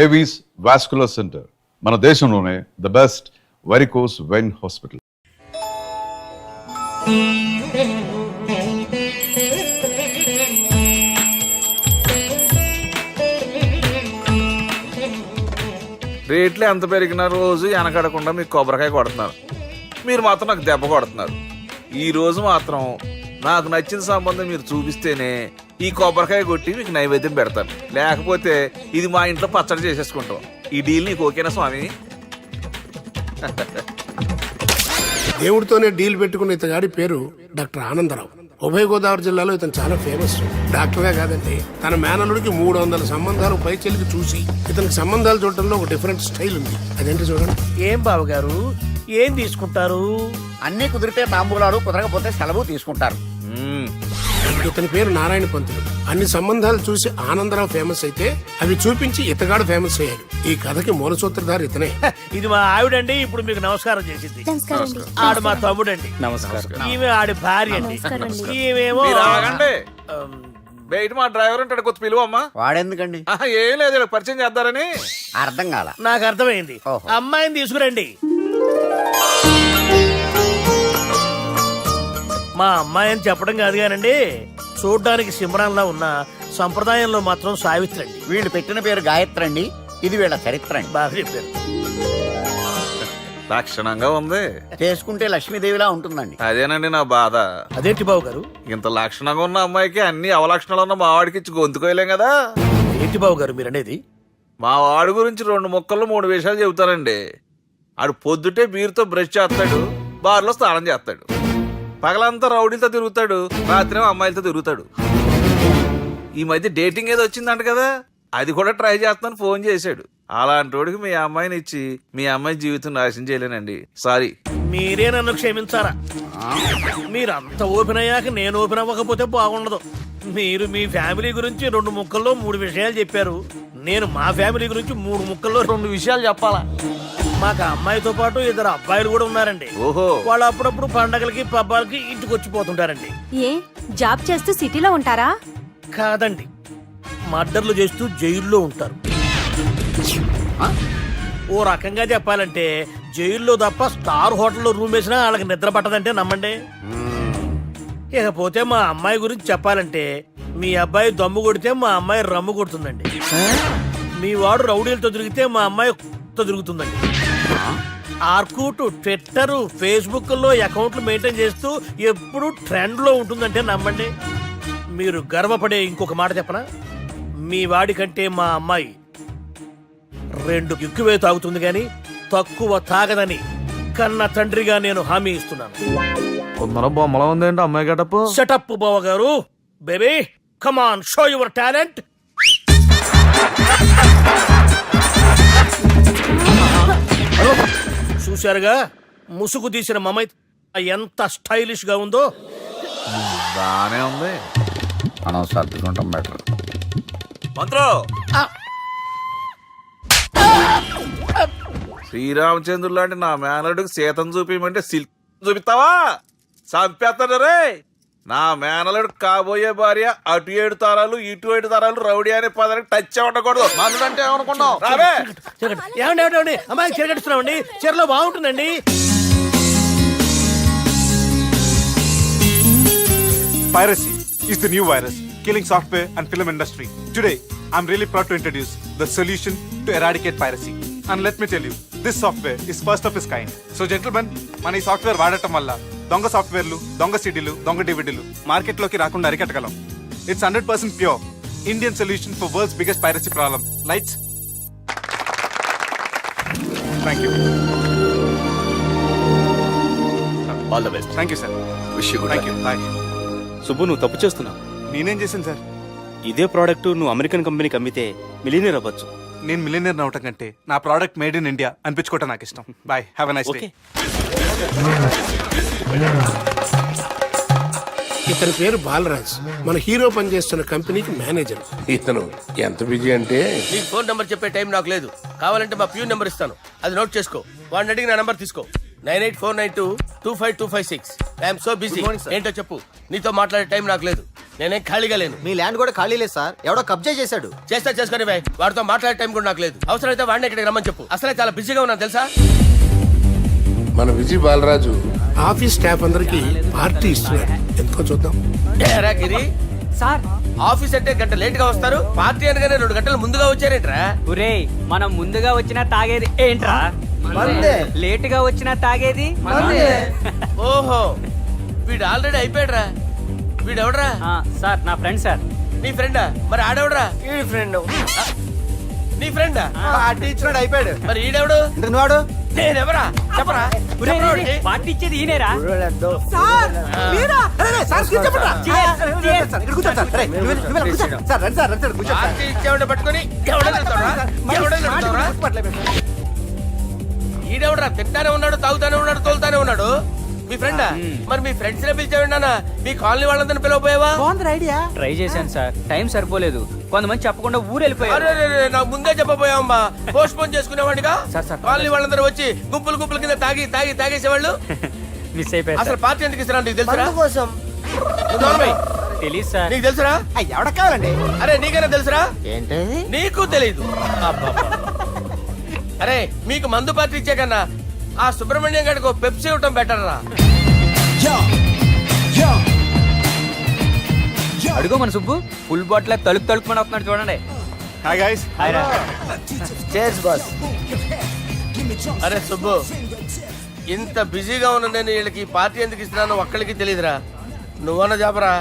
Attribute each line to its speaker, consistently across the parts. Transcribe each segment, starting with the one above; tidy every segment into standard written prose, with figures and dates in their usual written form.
Speaker 1: Avis vascular centre, మన దేశంలోనే the best varicose vein hospital.
Speaker 2: రేట్లు ఎంత పెరిగిన రోజు వెనకడకుండా మీకు కొబ్బరికాయ కొడుతున్నారు, మీరు మాత్రం నాకు దెబ్బ కొడుతున్నారు. ఈ రోజు మాత్రం నాకు నచ్చిన సంబంధం మీరు చూపిస్తేనే ఈ కొబ్బరికాయ కొట్టి మీకు నైవేద్యం పెడతాను, లేకపోతే ఇది మా ఇంట్లో పచ్చడి చేసేసుకుంటాం. ఈ డీల్ నీకు ఓకేనా స్వామి?
Speaker 3: దేవుడితోనే డీల్ పెట్టుకున్న ఇతగాడి పేరు డాక్టర్ ఆనందరావు. ఉభయ గోదావరి జిల్లాలో ఇతను చాలా ఫేమస్. డాక్టర్గా కాదండి, తన మేనల్లుడికి 300 సంబంధాలు పైచెలికి చూసి ఇతనికి సంబంధాలు చూడటంలో ఒక డిఫరెంట్ స్టైల్ ఉంది. అదేంటి చూడండి.
Speaker 4: ఏం బాబు గారు, ఏం తీసుకుంటారు?
Speaker 5: అన్ని కుదిరితే తాంబూలాలు, కుదరకపోతే సెలవు తీసుకుంటారు.
Speaker 3: ఇతని పేరు నారాయణ పంతులు. అన్ని సంబంధాలు చూసి ఆనందరావు ఫేమస్ అయితే అవి చూపించి ఇతగాడు ఫేమస్ అయ్యాడు. ఈ కథకి మూల సూత్రధారి ఇతనే.
Speaker 4: ఇది మా ఆవిడండి, ఇప్పుడు మీకు నమస్కారం చేసింది. ఆడు మా తమ్ముడండి.
Speaker 5: నమస్కారం.
Speaker 4: ఈమె ఆడి భార్య అండి. ఈమెమో
Speaker 2: మీరు ఆగండి. బయట మా డ్రైవర్ ఉంటాడు, కొత్త పిలువమ్మా.
Speaker 5: వాడెందుకండి?
Speaker 2: ఏం లేదు, ఇలా పరిచయం చేద్దారని.
Speaker 5: అర్థం కాల.
Speaker 4: నాకు అర్థమైంది. అమ్మాయిని తీసుకురండి. మా అమ్మాయి అని చెప్పడం కాదు కానండి, చూడ్డానికి సింహరాన్లా ఉన్న సంప్రదాయంలో మాత్రం సావిత్రి అండి.
Speaker 5: వీళ్ళు పెట్టిన పేరు గాయత్రి అండి. ఇది వీళ్ళ చరిత్ర అండి.
Speaker 4: బాగా చెప్పారు.
Speaker 2: లక్షణంగా ఉంది.
Speaker 5: చేసుకుంటే లక్ష్మీదేవిలా ఉంటుందండి.
Speaker 2: అదేనండి నా బాధ.
Speaker 4: అదేంటి బాబు గారు?
Speaker 2: ఇంత లక్షణంగా ఉన్న అమ్మాయికి అన్ని అవలక్షణాలు ఉన్న మా వాడికి ఇచ్చి గొంతుకోయలేం కదా.
Speaker 4: ఏంటి బాబు గారు మీరు అనేది?
Speaker 2: మా వాడి గురించి 2 ముక్కల్లో 3 విషయాలు చెబుతానండి. ఆడు పొద్దుటే బీరుతో బ్రష్ చేస్తాడు, బార్లో స్నానం చేస్తాడు, పగలంతా రౌడీలతో తిరుగుతాడు, రాత్రి అమ్మాయిలతో తిరుగుతాడు. ఈ మధ్య డేటింగ్ ఏదో వచ్చిందంట కదా, అది కూడా ట్రై చేస్తాను ఫోన్ చేశాడు. అలాంటి వాడికి మీ అమ్మాయిని ఇచ్చి మీ అమ్మాయి జీవితం నాశనం చేయలేనండి. సారీ.
Speaker 4: మీరే నన్ను క్షమించారా? మీరంత ఓపెన్ అయ్యాక నేను ఓపెన్ అవ్వకపోతే బాగుండదు. మీరు మీ ఫ్యామిలీ గురించి 2 ముక్కల్లో 3 విషయాలు చెప్పారు. నేను మా ఫ్యామిలీ గురించి 3 ముక్కల్లో 2 విషయాలు చెప్పాలా? మాకు అమ్మాయితో పాటు 2 అబ్బాయిలు కూడా ఉన్నారండి.
Speaker 2: ఓహో.
Speaker 4: వాళ్ళు అప్పుడప్పుడు పండగలకి పబ్బాలకి ఇంటికి వచ్చిపోతుంటారండి.
Speaker 6: ఏ జాబ్ చేస్తూ సిటీలో ఉంటారా?
Speaker 4: కాదండి, మర్డర్లు చేస్తూ జైల్లో ఉంటారు. ఓ రకంగా చెప్పాలంటే జైల్లో తప్ప స్టార్ హోటల్లో రూమ్ వేసినా వాళ్ళకి నిద్ర పట్టదంటే నమ్మండి. ఇకపోతే మా అమ్మాయి గురించి చెప్పాలంటే మీ అబ్బాయి దమ్ము కొడితే మా అమ్మాయి రమ్ము కొడుతుందండి. మీ వాడు రౌడీలతో తిరిగితే మా అమ్మాయి తిరుగుతుందండి. ఆర్కుట్, ట్విట్టర్, ఫేస్బుక్ లో అకౌంట్లు మెయింటైన్ చేస్తూ ఎప్పుడు ట్రెండ్ లో ఉంటుందంటే నమ్మండి. మీరు గర్వపడే ఇంకొక మాట చెప్పనా? మీ వాడి కంటే మా అమ్మాయి 2 ఎక్కువే తాగుతుంది గాని తక్కువ తాగదని కన్న తండ్రిగా నేను హామీ ఇస్తున్నాను.
Speaker 2: బొమ్మలా ఉందేంటి అమ్మాయి గడప?
Speaker 4: సెటప్ బావ గారు. Baby come on, show your talent. చూశారుగా ముసుగు తీసిన మమై ఎంత స్టైలిష్ గా ఉందో.
Speaker 2: బానే ఉంది.
Speaker 5: మనం సర్దుకుంటాం బెటర్.
Speaker 2: మంత్రో, శ్రీరామచంద్రుడు లాంటి నా మేనలుడికి సీతను చూపించమంటే సిల్క్ చూపిస్తావా? చంపేస్తాడు రే. నా మేనలుడు కాబోయే భార్య అటు 7 తరాలు ఇటు 7 తరాలు రౌడీ అనే పదానికి టచ్ ఉండకూడదు. మందుడంటే ఏమనుకున్నావు? రావే.
Speaker 4: ఏమండి అమ్మాయి చెరగడుస్తున్నామండి, చీరలో బాగుంటుందండి.
Speaker 7: Piracy is the new virus killing software and film industry. Today, I'm really proud to introduce the solution to eradicate piracy. And let me tell you, this software is first of its kind. So gentlemen, మన ఈ software వాడటం వల్ల దొంగ సాఫ్ట్వేర్లు, దొంగ సీడీలు, దొంగ డివిడీలు మార్కెట్లోకి రాకుండా అరికట్టగలం. It's 100% pure Indian solution for world's biggest piracy problem. Lights. Thank you.
Speaker 8: All the best.
Speaker 7: Thank you, sir.
Speaker 8: Wish you good
Speaker 7: Thank you. Bye.
Speaker 8: Subbu, నువ్వు తప్పు చేస్తున్నావు.
Speaker 7: నేనేం చేశాను సార్?
Speaker 8: ఇదే ప్రోడక్ట్ నువ్వు అమెరికన్ కంపెనీకి అమ్మితే మిలియనీర్ అవ్వచ్చు.
Speaker 7: నేను మిలియనర్ అవటం కంటే నా ప్రోడక్ట్ మేడ్ ఇన్ ఇండియా అనిపించుకోవటం నాకు ఇష్టం. Bye, have a nice day.
Speaker 3: ఇతని పేరు బాలరాజ్. మన హీరో పనిచేస్తున్న కంపెనీకి మేనేజర్.
Speaker 9: ఇతను ఎంత బిజీ అంటే
Speaker 4: నీకు ఫోన్ నంబర్ చెప్పే టైం నాకు లేదు. కావాలంటే మా ప్యూన్ నెంబర్ ఇస్తాను, అది నోట్ చేసుకో. వాడిని అడిగి నా నంబర్ తీసుకో. 9849225256. I'm so busy. ఏంటో చెప్పు. నీతో మాట్లాడే టైం నాకు లేదు. నేనేం ఖాళీగా లేను.
Speaker 5: మీ ల్యాండ్ కూడా ఖాళీ లేదు సార్, ఎవడో కబ్జా చేశాడు.
Speaker 4: చేస్తా చేసుకుని బాయ్, వాడితో మాట్లాడే టైం కూడా నాకు లేదు. అవసరమైతే వాడిని ఇక్కడికి రమ్మని చెప్పు. అసలే చాలా బిజీగా ఉన్నాను తెలుసా.
Speaker 9: మన విజయ్ బాలరాజు
Speaker 3: ఆఫీస్ స్టాఫ్ అందరికి పార్టీ ఇస్తున్నారు, ఎందుకో చూద్దాం.
Speaker 4: ఏరా గిరి,
Speaker 8: సార్
Speaker 4: ఆఫీస్ అంటే గంట లేట్ గా వస్తారు, పార్టీ అనగానే 2 గంటలు ముందుగా వచ్చారేంట్రా?
Speaker 8: ఒరే మనం ముందుగా వచ్చినా తాగేది ఏంట్రా? లేటుగా వచ్చినా తాగేది.
Speaker 4: ఓహో, వీడు ఆల్రెడీ అయిపోయాడురా. వీడెవడరా?
Speaker 8: సార్ నా ఫ్రెండ్ సార్.
Speaker 4: నీ ఫ్రెండా? మరి ఆడెవడరా? నీ ఫ్రెండా?
Speaker 5: పార్టీ ఇచ్చినాడు అయిపోయాడు.
Speaker 4: మరి ఈడెవడు?
Speaker 5: వాడు
Speaker 4: నేనెవరా? చెప్పరా? చెప్పరా వాడికి?
Speaker 8: పార్టీ ఇచ్చేది ఈయనేరా?
Speaker 4: పార్టీ ఇచ్చేవాడిని పట్టుకొని ఎవడని వెళ్తావురా? ఎవడని వెళ్తావురా? ఈడెవడరా? తింటానే ఉన్నాడు, తాగుతానే ఉన్నాడు, తోలుతానే ఉన్నాడు. మీ ఫ్రెండా? మరి మీ ఫ్రెండ్స్ నే పిలిచావిన్నా? మీ కాలనీ వాళ్ళందరినీ పిలవపోయావా?
Speaker 8: ట్రై చేశాను సార్, టైం సరిపోలేదు. కొంతమంది చెప్పకుండా ఊరు వెళ్ళిపోయారు.
Speaker 4: అరే నాకు ముందే చెప్పపోయావమ్మా. పోస్ట్ పోన్ చేసుకునేవాడిగా.
Speaker 8: సార్.
Speaker 4: కాలనీ వాళ్ళందరూ వచ్చి గుంపులు గుంపుల కింద తాగేసేవాళ్ళు.
Speaker 8: మిస్ అయిపోయారు
Speaker 4: అసలు పార్టీ ఎందుకు ఇస్తున్నా నీకు తెలుసురా?
Speaker 5: కోసం
Speaker 8: తెలీదు సార్.
Speaker 4: నీకు తెలుసురా?
Speaker 5: ఎవడ కావాలండి?
Speaker 4: అరే నీకైనా తెలుసురా?
Speaker 5: ఏంటి
Speaker 4: నీకు తెలీదు. అరే మీకు మందు పార్టీ ఇచ్చే కన్నా ఆ సుబ్రహ్మణ్యం గారికి పెప్సీ ఇవ్వటం బెటర్ రా.
Speaker 8: అడుగు మన సుబ్బు ఫుల్ బాటిల్ తలుపుమని వస్తున్నాడు చూడండి.
Speaker 7: Hi guys.
Speaker 5: Chairs boss.
Speaker 4: అరే సుబ్బు, ఇంత బిజీగా ఉన్న నేను వీళ్ళకి ఈ పార్టీ ఎందుకు ఇస్తున్నానో ఒక్కడికి తెలియదురా. నువ్వన్న చెప్పరా.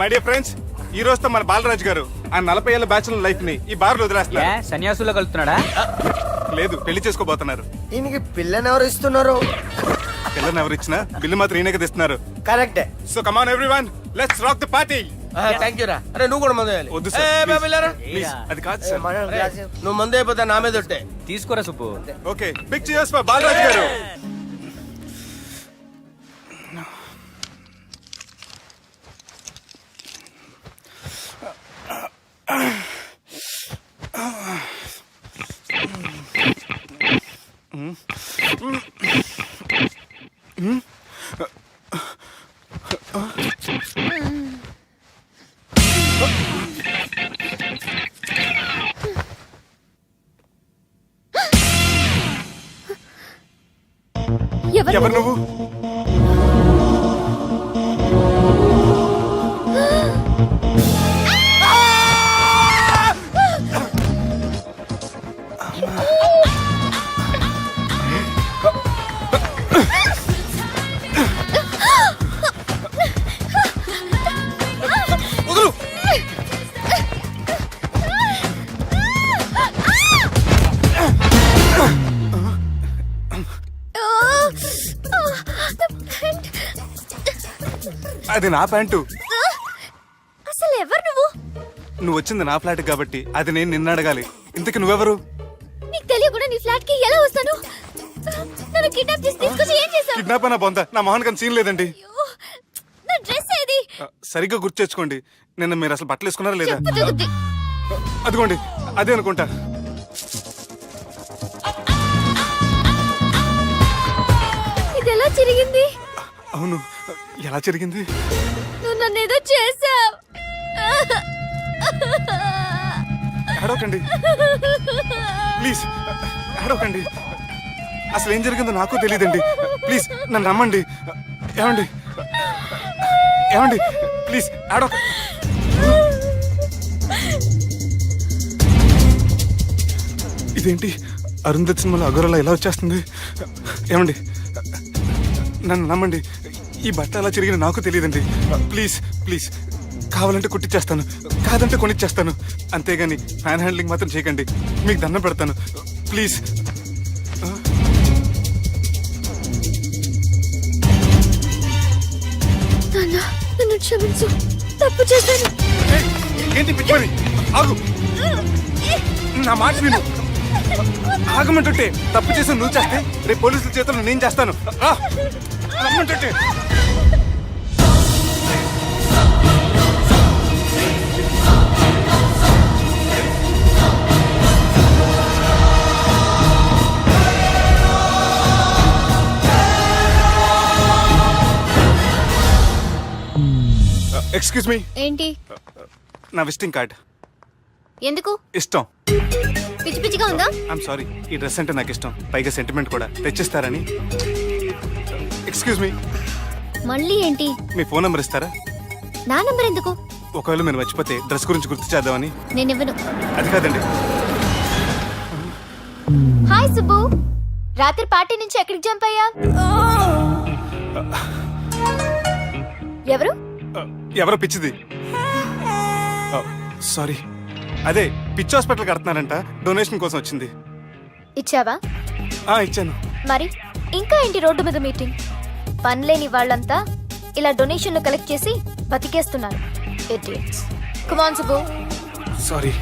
Speaker 7: మై డియర్ ఫ్రెండ్స్, ఈ రోజుతో మన బాలరాజు గారు ఆ 40 ఏళ్ల బ్యాచులర్ లైఫ్ ని ఈ బార్ లో వదిలేస్తున్నారు.
Speaker 8: సన్యాసుల్లో కలుతున్నాడా?
Speaker 7: లేదు, పెళ్లి చేసుకోబోతున్నారు.
Speaker 5: ఈయనకి పిల్లని ఎవరు ఇస్తున్నారు?
Speaker 7: పిల్లని ఎవరు ఇచ్చినా బిల్లు మాత్రం ఈయనకే తెస్తున్నారు.
Speaker 5: కరెక్టే.
Speaker 7: So come on everyone, let's rock the party.
Speaker 4: Thank you రా. అరే నువ్వు కూడా మందు వేయాలి.
Speaker 7: వద్దు
Speaker 4: ఏ,
Speaker 7: సార్,
Speaker 4: బాబు వెళ్ళారా?
Speaker 7: ప్లీజ్. అది కాదు సార్.
Speaker 4: నువ్వు మందు అయిపోతే నా మీద ఒట్టే.
Speaker 8: తీసుకోరా Subbu.
Speaker 7: Okay, big cheers for Balaraju గారు. ఎవరు నువ్వు? అది నా ప్యాంటు.
Speaker 6: అసలు ఎవరు నువ్వు?
Speaker 7: నువ్వు వచ్చింది నా ఫ్లాట్ కాబట్టి అది నేను నిన్ను అడగాలి. ఇంతకు నువ్వెవరు?
Speaker 6: నీకు తెలియకుండా నీ ఫ్లాట్ కి ఎలా వస్తాను? నన్ను కిడ్నాప్ చేసి తీసుకొచ్చి ఏం చేశావు?
Speaker 7: కిడ్నాప్ అయినా బొంద, నా మొహన్ కన్నా సీన్ లేదండి.
Speaker 6: నా డ్రెస్ ఏది?
Speaker 7: సరిగ్గా గుర్తు తెచ్చుకోండి. నిన్న మీరు అసలు బట్టలు వేసుకున్నారా లేదా?
Speaker 6: చెప్పు తగ్గుద్ది.
Speaker 7: అదిగోండి, అదే అనుకుంటా.
Speaker 6: ఇది ఎలా జరిగింది?
Speaker 7: అవును, ఎలా జరిగింది?
Speaker 6: నువ్వు నన్ను ఏదో చేసావు.
Speaker 7: అడవకండి ప్లీజ్, అడవకండి. అసలు ఏం జరిగిందో నాకు తెలియదండి. ప్లీజ్ నన్ను నమ్మండి. ఏమండి ఏమండి ప్లీజ్ అడవ. ఇదేంటి అరుంధతి సినిమాలో అగోరలా ఎలా వచ్చేస్తుంది? ఏమండి నన్ను నమ్మండి. ఈ బట్ట ఎలా చిరిగిన నాకు తెలియదండి. ప్లీజ్ ప్లీజ్, కావాలంటే కుట్టిచ్చేస్తాను, కాదంటే కొనిచ్చేస్తాను. అంతేగాని హ్యాండ్ హ్యాండ్లింగ్ మాత్రం చేయకండి. మీకు దండం పెడతాను ప్లీజ్.
Speaker 6: నన్ను క్షమించు, తప్పు చేశాను.
Speaker 7: ఏంటి పిచ్చిపని? ఆగు, నా మాట విను. ఆగమంటుంటే తప్పు చేసి నువ్వు చేస్తే రేపు పోలీసుల చేతుల్లో నేను చేస్తాను. రమ్మంటుంటే ఎక్స్క్యూజ్ మీ,
Speaker 6: ఏంటి?
Speaker 7: నా విజిటింగ్ కార్డ్.
Speaker 6: ఎందుకు?
Speaker 7: ఇష్టం.
Speaker 6: పిచ్చి పిచ్చిగా ఉందా?
Speaker 7: ఐఎమ్ సారీ, ఈ డ్రెస్ అంటే నాకు ఇష్టం, పైగా సెంటిమెంట్ కూడా. తెచ్చిస్తారని. ఎక్స్క్యూజ్ మీ,
Speaker 6: మళ్ళీ ఏంటి?
Speaker 7: మీ ఫోన్ నెంబర్ ఇస్తారా?
Speaker 6: నా నంబర్ ఎందుకు?
Speaker 7: ఒకవేళ మీరు మర్చిపోతే డ్రెస్ గురించి గుర్తు చేద్దామని.
Speaker 6: నేను ఇవ్వను.
Speaker 7: అది కాదండి.
Speaker 6: హాయ్ సుబ్బు, రాత్రి పార్టీ నుంచి ఎక్కడికి జంప్ అయ్యా? ఎవరు?
Speaker 7: ఎవరో పిచ్చిది. సారీ, అదే పిచ్చి హాస్పిటల్ కడుతున్నారంట, డొనేషన్ కోసం వచ్చింది.
Speaker 6: ఇచ్చావా?
Speaker 7: ఇచ్చాను.
Speaker 6: మరి ఇంకా ఏంటి రోడ్డు మీద మీటింగ్? పనిలేని వాళ్ళంతా ఇలా డొనేషన్లు కలెక్ట్ చేసి బతికేస్తున్నారు. Idiots. Come on, Subbu.
Speaker 7: Sorry.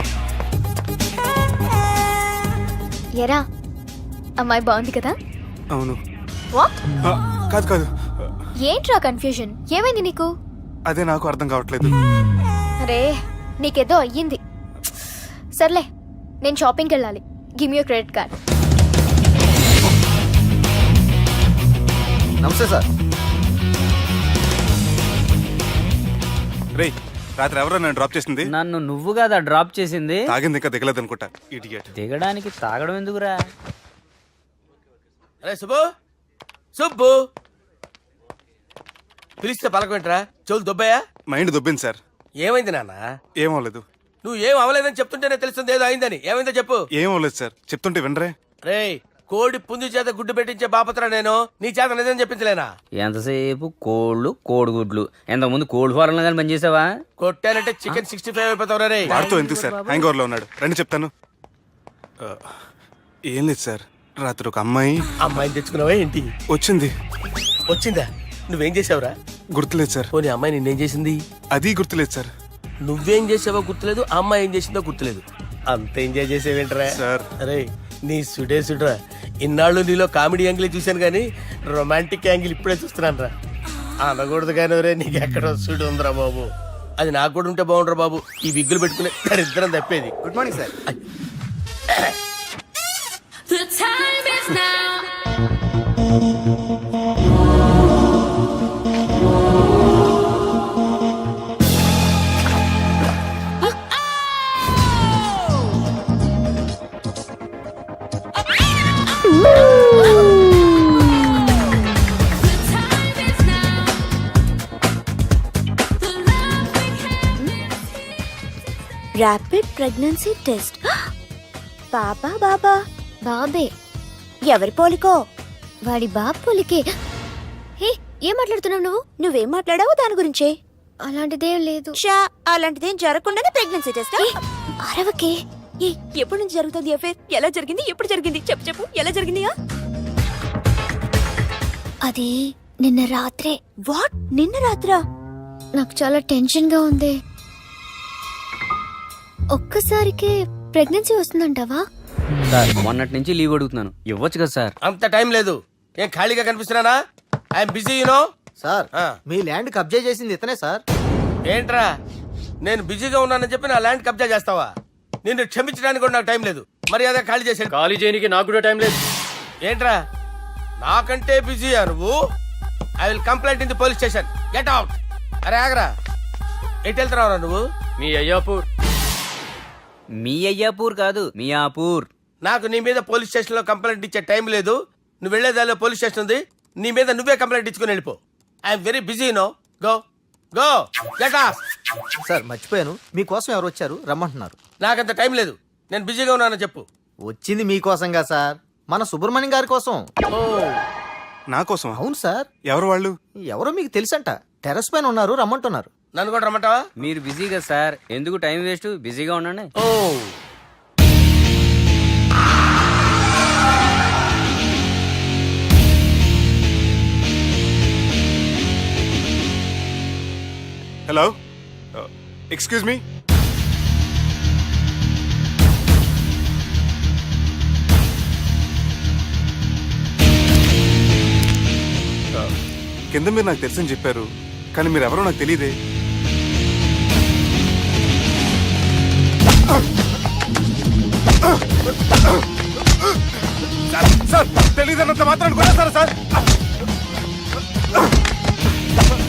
Speaker 6: ఎరా, అమ్మాయి బాగుంది కదా?
Speaker 7: అవును.
Speaker 6: వాట్?
Speaker 7: కాదు కాదు,
Speaker 6: ఏంట్రా కన్ఫ్యూజన్? ఏమైంది నీకు?
Speaker 7: అదే నాకు అర్థం కావట్లేదు.
Speaker 6: అరే, నీకేదో అయ్యింది. సర్లే, నేను షాపింగ్కి వెళ్ళాలి. Give me your credit card.
Speaker 5: నమస్తే సార్.
Speaker 7: రేయ్, రాత్రి ఎవరో నన్ను డ్రాప్ చేసింది?
Speaker 8: నన్ను నువ్వు కదా డ్రాప్ చేసింది.
Speaker 7: తాగింది ఇంకా దిగలేదు అనుకుంటా. ఇడియట్.
Speaker 8: దిగడానికి తాగడం ఎందుకురా?
Speaker 4: అరే సుబ్బు, సుబ్బు పిలిస్తే పలకమేంట్రా? చెవులు దొబ్బయా?
Speaker 7: Mind దొబ్బింది sir.
Speaker 4: ఏమైంది నాన్న?
Speaker 7: ఏమవలేదు.
Speaker 4: నువ్వు ఏం అవలేదని చెప్తుంటేనే తెలుస్తుంది ఏదో అయిందని. ఏమైందో చెప్పు.
Speaker 7: ఏమవలేదు సార్, చెప్తుంటే వినరే.
Speaker 4: రేయ్, కోడి పుంజు చేత గుడ్డు పెట్టించే బాపత్ర నేను. నీ చేత నిజం చెప్పించలేనా?
Speaker 8: ఎంతసేపు కోళ్ళు కోడిగుడ్లు. ఎంతకుముందు కోల్డ్ ఫారంలో కానీ పనిచేసావా?
Speaker 4: కొట్టానంటే చికెన్ 65 అయిపోతావు రే.
Speaker 7: వాడితో ఎందుకు సార్, హ్యాంగ్ ఓవర్ లో ఉన్నాడు. రండి చెప్తాను. ఏం లేదు సార్, రాత్రి ఒక
Speaker 4: అమ్మాయిని తెచ్చుకున్నావా ఏంటి?
Speaker 7: వచ్చింది.
Speaker 4: వచ్చిందా? నువ్వేం చేసావురా?
Speaker 7: గుర్తులేదు సార్.
Speaker 4: పోనీ అమ్మాయి నిన్నేం చేసింది?
Speaker 7: అది గుర్తులేదు సార్.
Speaker 4: నువ్వేం చేసావో గుర్తులేదు, ఆ అమ్మాయి ఏం చేసిందో గుర్తులేదు. అంత ఎంజాయ్ చేసేవేంట్రా
Speaker 7: సార్?
Speaker 4: అరే నీ సుడే సుడ్రా. ఇన్నాళ్ళు నీలో కామెడీ యాంగిల్ చూశాను కానీ రొమాంటిక్ యాంగిల్ ఇప్పుడే చూస్తున్నాను రా. అనకూడదు కానీ రే, నీకు ఎక్కడ సుడు ఉందిరా బాబు. అది నాకు కూడా ఉంటే బాగుండ్రా బాబు. ఈ విగ్గులు పెట్టుకునే దరిద్రం తప్పేది.
Speaker 5: Good morning sir.
Speaker 6: Rapid pregnancy test. బాబా బాబా బాబే. ఎవరి పోలికో? వాడి బాబు పోలికే. హే, ఏం మాట్లాడుతున్నావు నువ్వు? నువ్వేం మాట్లాడావు దాని గురించే? అలాంటిదేం లేదు. అలాంటిదేం జరగకుండానే ప్రెగ్నెన్సీ టెస్ట్? అరవకే. ఎప్పటి నుంచి జరుగుతుంది అఫేర్? ఎలా జరిగింది? ఎప్పుడు జరిగింది? చెప్పు చెప్పు, ఎలా జరిగింది? అది నిన్న రాత్రే. వాట్? నిన్న రాత్రా? నాకు చాలా టెన్షన్ గా ఉంది. ఒక్కసారికే ప్రెగ్నెన్సీ వస్తుందంటావా?
Speaker 8: సార్, మొన్నటి నుంచి లీవ్ అడుగుతున్నాను, ఇవ్వచ్చు కదా సార్?
Speaker 4: అంత టైం లేదు. ఏం ఖాళీగా కనిపిస్తున్నానా? I'm busy you know.
Speaker 5: సార్, మీ ల్యాండ్ కబ్జా చేసింది ఇతనే సార్.
Speaker 4: ఏంట్రా, నేను బిజీగా ఉన్నానని చెప్పి నా ల్యాండ్ కబ్జా చేస్తావా? నిన్ను క్షమించడానికి కూడా నాకు టైం లేదు. మరి అదే ఖాళీ చేసేది.
Speaker 5: ఖాళీ చేయడానికి నాకు కూడా టైం లేదు.
Speaker 4: ఏంట్రా, నాకంటే బిజీయా నువ్వు? I will complaint in the police station. Get out. అరే ఆగరా, ఎటు వెళ్తున్నావురా నువ్వు?
Speaker 5: మీ అయ్యాపూర్.
Speaker 8: మీ అయ్యాపూర్ కాదు, మియాపూర్.
Speaker 4: నాకు నీ మీద పోలీస్ స్టేషన్ లో కంప్లైంట్ ఇచ్చే టైం లేదు. నువ్వు వెళ్లేదాలో పోలీస్ స్టేషన్ ఉంది. నీ మీద నువ్వే కంప్లైంట్ ఇచ్చుకుని వెళ్ళిపో. I'm very busy no. Go go get off.
Speaker 5: Sir, మర్చిపోయాను, మీకోసం ఎవరు వచ్చారు, రమ్మంటున్నారు.
Speaker 4: నాకంత టైం లేదు, నేను బిజీగా ఉన్నానని చెప్పు.
Speaker 5: వచ్చింది మీకోసంగా సార్, మన సుబ్రహ్మణ్యం గారి కోసం.
Speaker 4: ఓ,
Speaker 7: నా కోసం?
Speaker 5: అవును సార్.
Speaker 7: ఎవరు వాళ్ళు?
Speaker 5: ఎవరో మీకు తెలుసంట, టెర్రస్ పైన ఉన్నారు, రమ్మంటున్నారు.
Speaker 4: నన్ను కూడా రమ్మంటావా?
Speaker 8: మీరు బిజీ కదా సార్, ఎందుకు టైం వేస్ట్, బిజీగా ఉండండి.
Speaker 4: ఓ,
Speaker 7: హలో, ఎక్స్క్యూజ్ మీ. కింద మీరు నాకు తెలుసని చెప్పారు, కానీ మీరు ఎవరో నాకు తెలియదే. సార్, తెలియదన్నంత మాత్రం కొనేస్తారా సార్?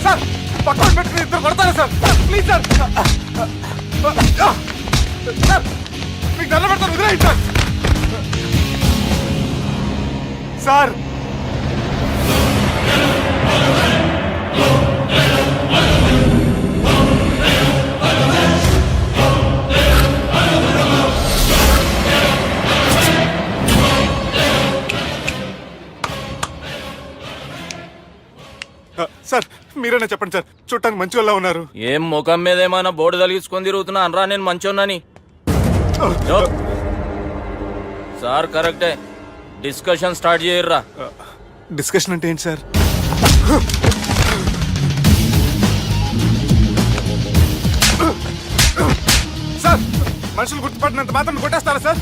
Speaker 7: సార్ పక్కన పెట్టుకుని ఇద్దరు కొడతారా సార్? Please sir. సార్ మీకు దండం పెడతాను, వదిలేయండి సార్. సార్ సార్ మీరైనా చెప్పండి సార్, చూడటానికి మంచి వాళ్ళ ఉన్నారు.
Speaker 2: ఏం ముఖం మీద ఏమైనా బోర్డు తలిగించుకొని తిరుగుతున్నా అనరా నేను మంచోన్నాని. సార్ కరెక్టే, డిస్కషన్ స్టార్ట్ చేయర్రా.
Speaker 7: డిస్కషన్ అంటే ఏంటి సార్? సార్ మనుషులు గుర్తుపడినంత మాత్రం కొట్టేస్తారా సార్?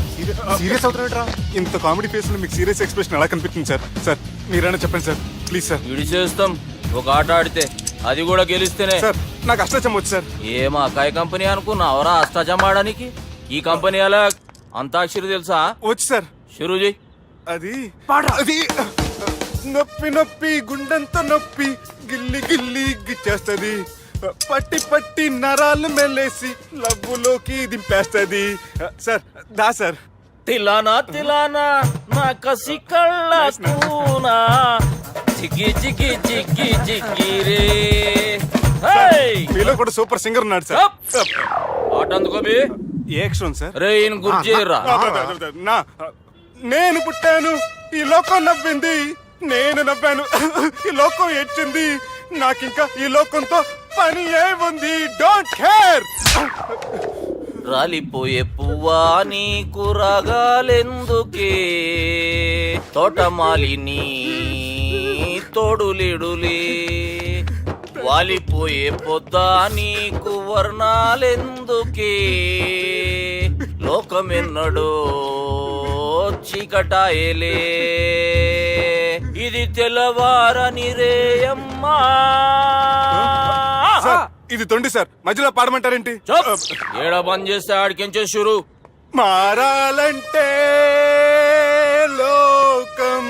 Speaker 7: సీరియస్ అవుతారా? ఇంత కామెడీ ఫేస్ లో మీకు సీరియస్ ఎక్స్ప్రెషన్ ఎలా కనిపిస్తుంది సార్? సార్ మీరైనా చెప్పండి సార్, ప్లీజ్ సార్.
Speaker 2: ఇడి చేస్తాం ఒక ఆట ఆడితే, అది కూడా గెలిస్తేనే.
Speaker 7: సార్ నాకు అష్టచం వచ్చు సార్.
Speaker 2: ఏం అకాయ కంపెనీ అనుకున్నావరా అష్టాచం ఆడడానికి? ఈ కంపెనీ అలా అంతాక్షరి తెలుసా?
Speaker 7: వచ్చు సార్.
Speaker 2: షురూ చేయి.
Speaker 7: అది అది నొప్పి నొప్పి గుండెంత నొప్పి గిల్లి గిల్లి గిచ్చేస్తది, పట్టి పట్టి నరాలు మెల్లేసి లవ్వులోకి దింపేస్తది. సార్ దా సార్.
Speaker 2: తిలానా తిలానా నా కసి కళ్ళ కూనా జిగి జిగి జిగి జిగి రే.
Speaker 7: మీలో కూడా సూపర్ సింగర్ ఉన్నాడు సార్.
Speaker 2: ఆట అందుకోబి
Speaker 7: ఏ అక్షరం సార్?
Speaker 2: రే ఈయన గుర్తు చేయరా.
Speaker 7: నా నేను పుట్టాను, ఈ లోకం నవ్వింది, నేను నవ్వాను, ఈ లోకం ఏడ్చింది, నాకింకా ఈ లోకంతో పని ఏముంది? Don't care.
Speaker 2: రాలిపోయే పువ్వా నీకు రాగాలెందుకే, తోటమాలిని తోడులిడులే, వాలిపోయే పొద్దా నీకు వర్ణాలెందుకే, లోకమెన్నడో చీకటాయలే, ఇది తెల్లవారని రేయమ్మా.
Speaker 7: సార్ ఇది తొండి సార్, మధ్యలో పాడమంటారేంటి?
Speaker 2: ఏడా బంద్ చేస్తే ఆడికించే షురు.
Speaker 7: మారాలంటే లోకం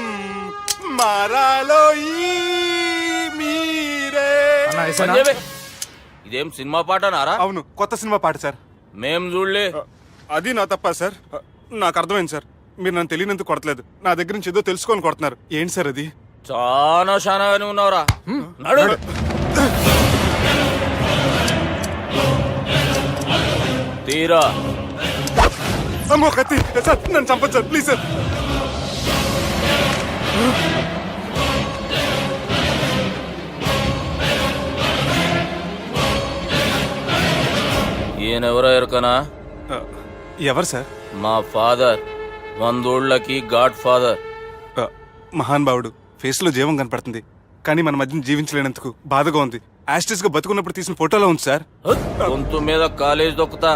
Speaker 7: మారాలో ఈ మీరే.
Speaker 2: ఇదేం సినిమా పాట నారా?
Speaker 7: అవును, కొత్త సినిమా పాట సార్.
Speaker 2: మేం చూడలే.
Speaker 7: అది నా తప్ప సార్. నాకు అర్థమైంది సార్, మీరు నన్ను తెలియనందుకు కొడతలేదు, నా దగ్గర నుంచి ఏదో తెలుసుకొని కొడుతున్నారు. ఏంటి సార్ అది?
Speaker 2: చాలా శానాగానే ఉన్నావురా. నడు. తీరా.
Speaker 7: అమ్మో కత్తి సార్, నన్ను చంపదు సార్, ప్లీజ్ సార్.
Speaker 2: ఈయనెవరో ఎరకనా?
Speaker 7: ఎవరు సార్?
Speaker 2: మా ఫాదర్, 100 గాడ్ ఫాదర్.
Speaker 7: మహాన్ భావుడు, ఫేస్ లో జీవం కనపడుతుంది, కానీ మన మధ్యన జీవించలేనందుకు బాధగా ఉంది. యాస్టిస్ గా బతుకున్నప్పుడు తీసిన ఫోటోలో ఉంది సార్.
Speaker 2: గొంతు మీద కాలేజ్ దొక్కుతా,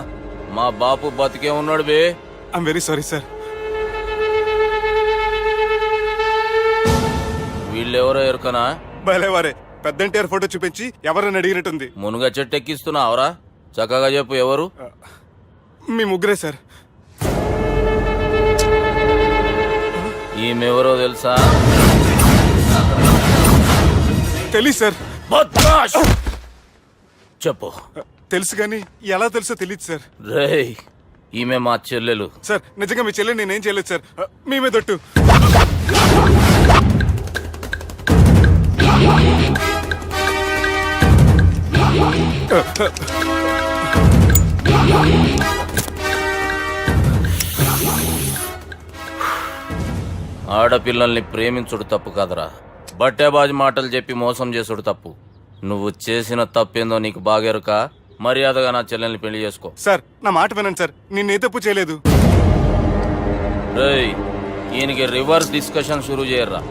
Speaker 2: మా బాపు బతికే ఉన్నాడు బే.
Speaker 7: I'm very sorry sir.
Speaker 2: వీళ్ళెవరో ఎరకనా?
Speaker 7: భలేవారే, పెద్ద ఎన్టీఆర్ ఫోటో చూపించి ఎవరని అడిగినట్టుంది.
Speaker 2: మునుగ చెట్టు ఎక్కిస్తున్నావురా? చక్కగా చెప్పు ఎవరు?
Speaker 7: మీ ముగ్గురే సార్.
Speaker 2: ఈమెవరో తెలుసా?
Speaker 7: తెలీదు సార్.
Speaker 2: బద్మాష్! చెప్పు.
Speaker 7: తెలుసు కానీ ఎలా తెలుసో తెలియదు సార్.
Speaker 2: రేయ్, ఈమె మా చెల్లెలు.
Speaker 7: సార్ నిజంగా మీ చెల్లెని నేనేం చేయలేదు సార్, మీ మీద ఒట్టు.
Speaker 2: ఆడపిల్లల్ని ప్రేమించుడు తప్పు కాదురా, బట్టేబాజు మాటలు చెప్పి మోసం చేసుడు తప్పు. నువ్వు చేసిన తప్పేందో నీకు బాగెరుక. మర్యాదగా నా చెల్లెల్ని పెళ్లి చేసుకో.
Speaker 7: సార్ నా మాట వినండి సార్, నేనే తప్పు చేయలేదు.
Speaker 2: రేయ్, ఈయనకి రివర్స్ డిస్కషన్ షురూ చేయర్రా.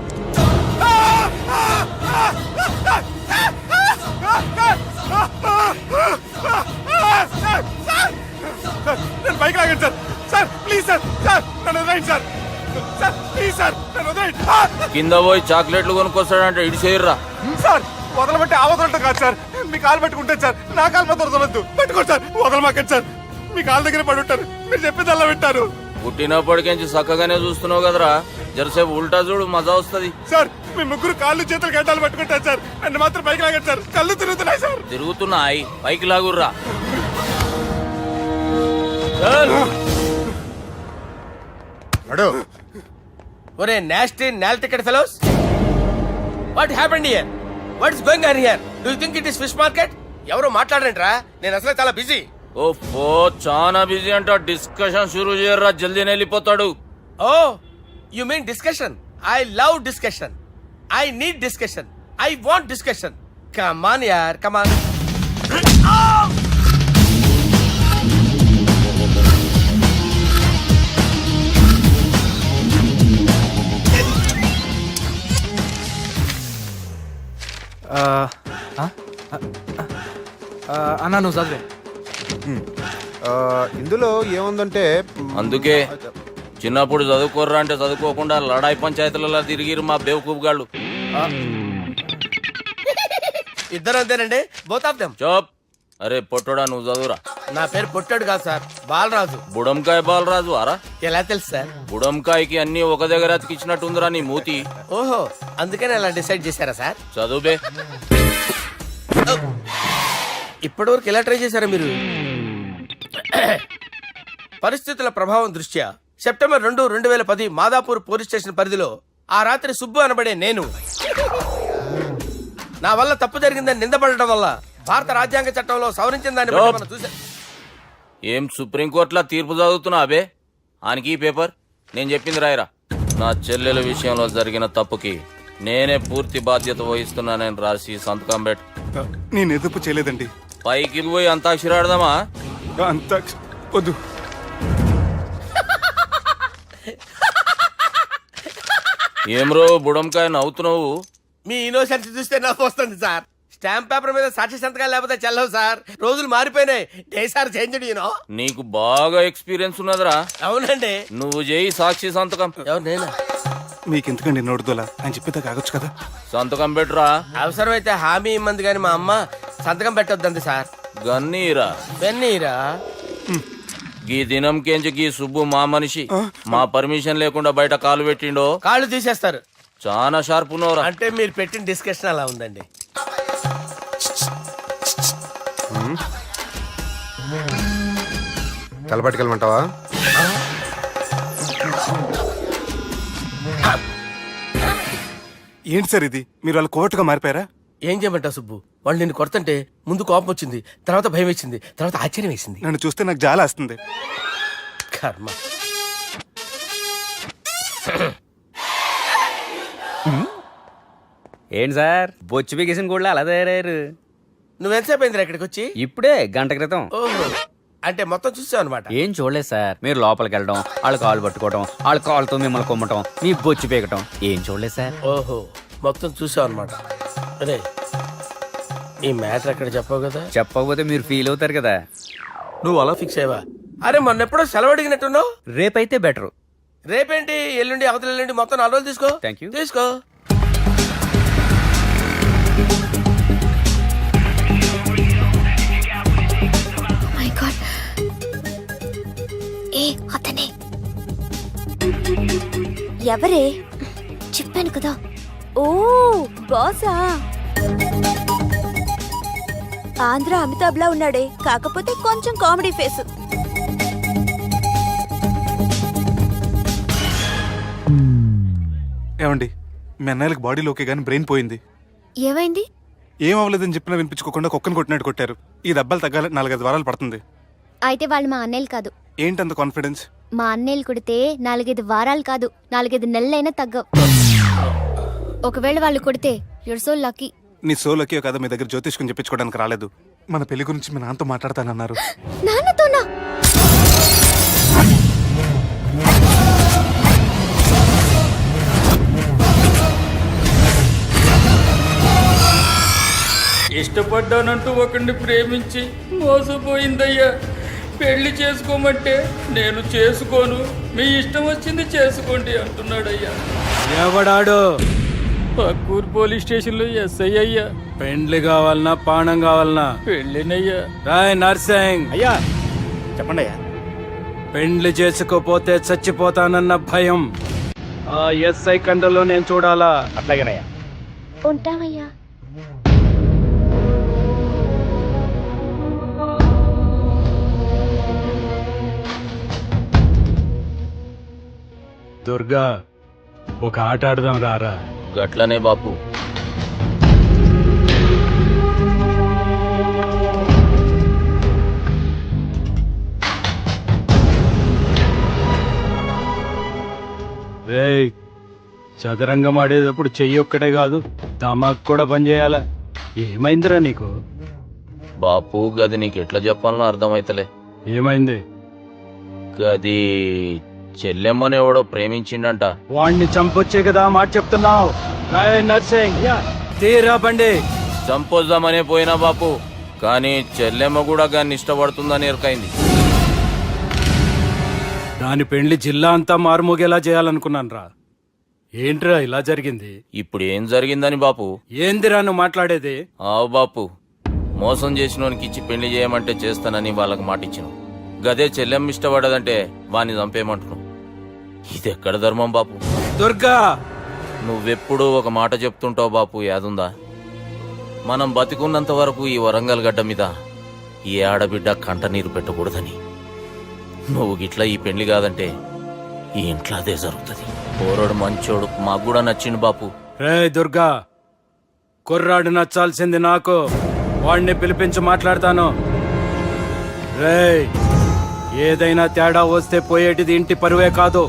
Speaker 7: నేను బైక్ లాగండి sir. Sir please sir, sir నన్ను వదిలేయండి సార్. సార్ ప్లీజ్ సార్ నన్ను వదిలేయండి.
Speaker 2: కింద పోయి చాక్లెట్లు కొనుక్కొస్తాడంటే ఇటు చేయర్రా.
Speaker 7: సార్ వదలమంటే ఆ వదలటం కాదు సార్, మీ కాలు పట్టుకుంటే సార్, నా కాలు మాత్రం వదలొద్దు. పట్టుకోండి సార్, వదలమాకండి సార్. మీ కాలు దగ్గర పడి ఉంటారు, మీరు చెప్పేది అలా వింటారు.
Speaker 2: పుట్టినప్పటికేంచి చక్కగానే చూస్తున్నావు కదరా, జరసేపు ఉల్టా చూడు, మజా వస్తుంది.
Speaker 7: సార్ మీ ముగ్గురు కాళ్ళు చేతులు గడ్డాలు పట్టుకుంటారు సార్, నన్ను మాత్రం పైకి లాగండి సార్, కళ్ళు తిరుగుతున్నాయి సార్.
Speaker 2: తిరుగుతున్నాయి, పైకి లాగుర్రా.
Speaker 4: ఒరే నాస్టీ నాల్ ticket fellows, what happened here? What is going on here? Do you think it is fish market? ఎవరు మాట్లాడండిరా, నేను అసలే చాలా బిజీ.
Speaker 2: ఓ చాలా బిజీ అంట, డిస్కషన్ షురూ చేయర్రా, జల్దీనే వెళ్ళిపోతాడు.
Speaker 4: Oh you mean discussion? I love discussion, I need discussion, I want discussion. Come on యార్, కమ్ ఆన్.
Speaker 10: అన్నా నువ్వు చదివే.
Speaker 7: ఇందులో ఏముందంటే
Speaker 2: అందుకే చిన్నప్పుడు చదువుకోర్రా అంటే చదువుకోకుండా లడాయి పంచాయతీలలో తిరిగిరు మా బేవకూపు గాళ్ళు.
Speaker 4: ఇద్దరు అంతేనండి, బోత్ ఆఫ్ దెమ్.
Speaker 2: చోప్. అరే పొట్టోడా, నువ్వు చదువురా.
Speaker 4: నా పేరు పొట్టాడు కాదు సార్, బాలరాజు.
Speaker 2: బుడంకాయ బాలరాజు అరా?
Speaker 4: ఎలా తెలుసు సార్?
Speaker 2: బుడంకాయకి అన్ని ఒక దగ్గర అతికిచ్చినట్టుందిరా నీ మూతి.
Speaker 4: ఓహో, అందుకని అలా డిసైడ్ చేశారా సార్?
Speaker 2: చదువుబే.
Speaker 4: ఇప్పటివరకు ఎలా ట్రై చేశారా మీరు? పరిస్థితుల ప్రభావం దృష్ట్యా సెప్టెంబర్ 2, 2010 మాదాపూర్ పోలీస్ స్టేషన్ పరిధిలో ఆ రాత్రి సుబ్బు అనబడే నేను నా వల్ల తప్పు జరిగిందని నిందపడటం వల్ల భారత రాజ్యాంగ చట్టంలో సవరించిన దాన్ని బట్టి మనం చూసా.
Speaker 2: ఏం సుప్రీంకోర్టులో తీర్పు చదువుతున్నా అబే? ఆనికి ఈ పేపర్ నేను చెప్పింది రాయరా. నా చెల్లెల విషయంలో జరిగిన తప్పుకి నేనే పూర్తి బాధ్యత వహిస్తున్నానని రాసి సంతకం పెట్టు.
Speaker 7: నేను ఎదుపు చేయలేదండి.
Speaker 2: పైకి పోయి అంతాక్షరి ఆడదామా?
Speaker 7: అంత వద్దు.
Speaker 2: ఏమ్రో బుడంకాయ నవ్వుతున్నావు?
Speaker 4: మీ ఇన్నోసెన్స్ చూస్తే నాకు వస్తుంది సార్. స్టాంప్ పేపర్ మీద సాక్షి సంతకాలు లేకపోతే చెల్లవు సార్. రోజులు మారిపోయినాయి, డే సార్ చేంజ్.
Speaker 2: నీకు బాగా ఎక్స్పీరియన్స్ ఉన్నదిరా.
Speaker 4: అవునండి.
Speaker 2: నువ్వు చేయి సాక్షి సంతకం.
Speaker 4: ఎవరు నేనా?
Speaker 7: మీకు ఎందుకండి నోడుదోలా అని చెప్పేదా కాగొచ్చు కదా.
Speaker 2: సంతకం పెట్టురా.
Speaker 4: అవసరమైతే హామీ ఇమ్మంది కానీ మా అమ్మ సంతకం పెట్టొద్దండి సార్.
Speaker 2: గన్నీరా
Speaker 4: వెన్నీరా?
Speaker 2: గీ దినంకేంచి గీ సుబ్బు మా మనిషి. మా పర్మిషన్ లేకుండా బయట కాలు పెట్టిండో
Speaker 4: కాళ్ళు తీసేస్తారు.
Speaker 2: చాలా షార్ప్ ఉన్నవరా.
Speaker 4: అంటే మీరు పెట్టిన డిస్కషన్ అలా ఉందండి.
Speaker 9: తలపట్టుకెళ్ళమంటావా?
Speaker 7: ఏంటి సార్ ఇది, మీరు వాళ్ళు కోర్టుగా మారిపోయారా?
Speaker 4: ఏం చేయమంటావు సుబ్బు? వాళ్ళు నిన్ను కొడుతుంటే ముందు కోపం వచ్చింది, తర్వాత భయం వేసింది, తర్వాత ఆశ్చర్యం వేసింది.
Speaker 7: నన్ను చూస్తే నాకు జాలి వస్తుంది.
Speaker 4: కర్మ.
Speaker 8: ఏంటి సార్ బొచ్చు బిగేసిన కూడా అలా తయారయ్యారు?
Speaker 4: నువ్వెంతసేపు అయిందిరా ఇక్కడికి వచ్చి?
Speaker 8: ఇప్పుడే గంట క్రితం.
Speaker 4: ఓహో, అంటే మొత్తం చూసావు అనమాట.
Speaker 8: ఏం చూడలేదు సార్, మీరు లోపలికి వెళ్ళడం, వాళ్ళ కాలు పట్టుకోవడం, వాళ్ళ కాళ్ళతో మిమ్మల్ని కొమ్మటం, మీ బొచ్చు పీకటం ఏం చూడలేదు సార్.
Speaker 4: ఓహో, మొత్తం చూసావు అనమాట. అరే ఈ మ్యాటర్ అక్కడ చెప్పావు కదా.
Speaker 8: చెప్పకపోతే మీరు ఫీల్ అవుతారు కదా.
Speaker 4: నువ్వు అలా ఫిక్స్ అయ్యవా? అరే మొన్నెప్పుడో సెలవు అడిగినట్టున్నావు.
Speaker 8: రేపైతే బెటర్.
Speaker 4: రేపేంటి, ఎల్లుండి, అవతల ఎల్లుండి, మొత్తం 4 రోజులు తీసుకో.
Speaker 8: Thank you.
Speaker 4: తీసుకో.
Speaker 6: మై గాడ్, ఏ అతనే ఎవరే? చెప్పాను కదా. ఓ బాసా. ఆంధ్ర అమితాబ్ లా ఉన్నాడే, కాకపోతే కొంచెం కామెడీ ఫేస్.
Speaker 7: ఏమండి, మీ అన్నయ్యలకు బాడీలోకే కానీ బ్రెయిన్ పోయింది.
Speaker 6: ఏమైంది?
Speaker 7: ఏం అవ్వలేదని చెప్పినా వినిపించుకోకుండా కుక్కను కొట్టినట్టు కొట్టారు. ఈ దెబ్బలు తగ్గాలి 4-5 వారాలు పడుతుంది.
Speaker 6: అయితే వాళ్ళు మా అన్నయ్యలు కాదు.
Speaker 7: ఏంటంత కాన్ఫిడెన్స్?
Speaker 6: మా అన్నయ్యలు కొడితే 4-5 వారాలు కాదు, 4-5 నెలలైనా తగ్గవు. ఒకవేళ వాళ్ళు కొడితే యూర్ సో లక్కీ.
Speaker 7: నీ సోలోకి కదా మీ దగ్గర జ్యోతిష్కం చెప్పించుకోవడానికి రాలేదు. మన పెళ్లి గురించి మీ నాన్నతో మాట్లాడతానన్నారు.
Speaker 6: నాన్నతోనా?
Speaker 11: ఇష్టపడ్డానంటూ ఒకరిని ప్రేమించి మోసపోయిందయ్యా. పెళ్లి చేసుకోమంటే నేను చేసుకోను, మీ ఇష్టం వచ్చింది చేసుకోండి అంటున్నాడయ్యా.
Speaker 10: ఎవడాడు?
Speaker 11: పక్కూరు పోలీస్ స్టేషన్ లో ఎస్ఐ అయ్యా.
Speaker 10: పెండ్లి కావాలనా పానం కావాలనా?
Speaker 11: పెళ్ళినయ్యా.
Speaker 10: రాయ్ నర్సింగ్.
Speaker 5: అయ్యా చెప్పండి అయ్యా.
Speaker 10: పెండ్లి చేసుకోపోతే చచ్చిపోతానన్న భయం ఆ ఎస్ఐ కండలో నేను చూడాలా.
Speaker 5: అట్లాగేనయ్యా.
Speaker 6: ఉంటామయ్యా.
Speaker 10: దుర్గా, ఒక ఆట ఆడదాం రారా.
Speaker 8: గట్లనే బాపు.
Speaker 10: రేయ్, చదరంగం ఆడేటప్పుడు చెయ్యి ఒక్కటే కాదు, దమాక్ కూడా పనిచేయాలా. ఏమైందిరా నీకు?
Speaker 8: బాపు గది నీకు ఎట్లా చెప్పాలనో అర్థమైతలే.
Speaker 10: ఏమైంది?
Speaker 8: గది చెల్లెమ్మని ఎవడో ప్రేమించిండంట.
Speaker 10: వాణ్ణి చంపొచ్చే కదా మాట చెప్తున్నావు. నర్సింగ్ తీరా బండి.
Speaker 8: చంపొద్దామనే పోయినా బాపు, కానీ చెల్లెమ్మ కూడా గాన్ని ఇష్టపడుతుందని ఎరకైంది.
Speaker 10: దాని పెళ్లి జిల్లా అంతా మారుమోగేలా చేయాలనుకున్నాను రా. ఏంట్రా ఇలా జరిగింది?
Speaker 8: ఇప్పుడు ఏం జరిగిందని బాపు?
Speaker 10: ఏందిరా నువ్వు మాట్లాడేది?
Speaker 8: ఆవు బాపు, మోసం చేసినోనికి ఇచ్చి పెళ్లి చేయమంటే చేస్తానని వాళ్ళకి మాట ఇచ్చిన. గదే చెల్లెమ్మ ఇష్టపడదంటే వాణ్ణి చంపేయమంటున్నావు. ఇది ఎక్కడ ధర్మం బాపు?
Speaker 10: దుర్గా,
Speaker 8: నువ్వెప్పుడు ఒక మాట చెప్తుంటావు బాపు, యాదుందా? మనం బతికున్నంత వరకు ఈ వరంగల్ గడ్డ మీద ఈ ఆడబిడ్డ కంట నీరు పెట్టకూడదని. నువ్వు గిట్లా ఈ పెళ్లి కాదంటే ఈ ఇంట్లో అదే జరుగుతుంది. పోరోడు మంచోడు, మాకు కూడా నచ్చిండు బాపు.
Speaker 10: రే దుర్గా, కుర్రాడు నచ్చాల్సింది నాకు. వాడిని పిలిపించి మాట్లాడతాను. రేయ్, ఏదైనా తేడా వస్తే పోయేటిది ఇంటి పరువే కాదు,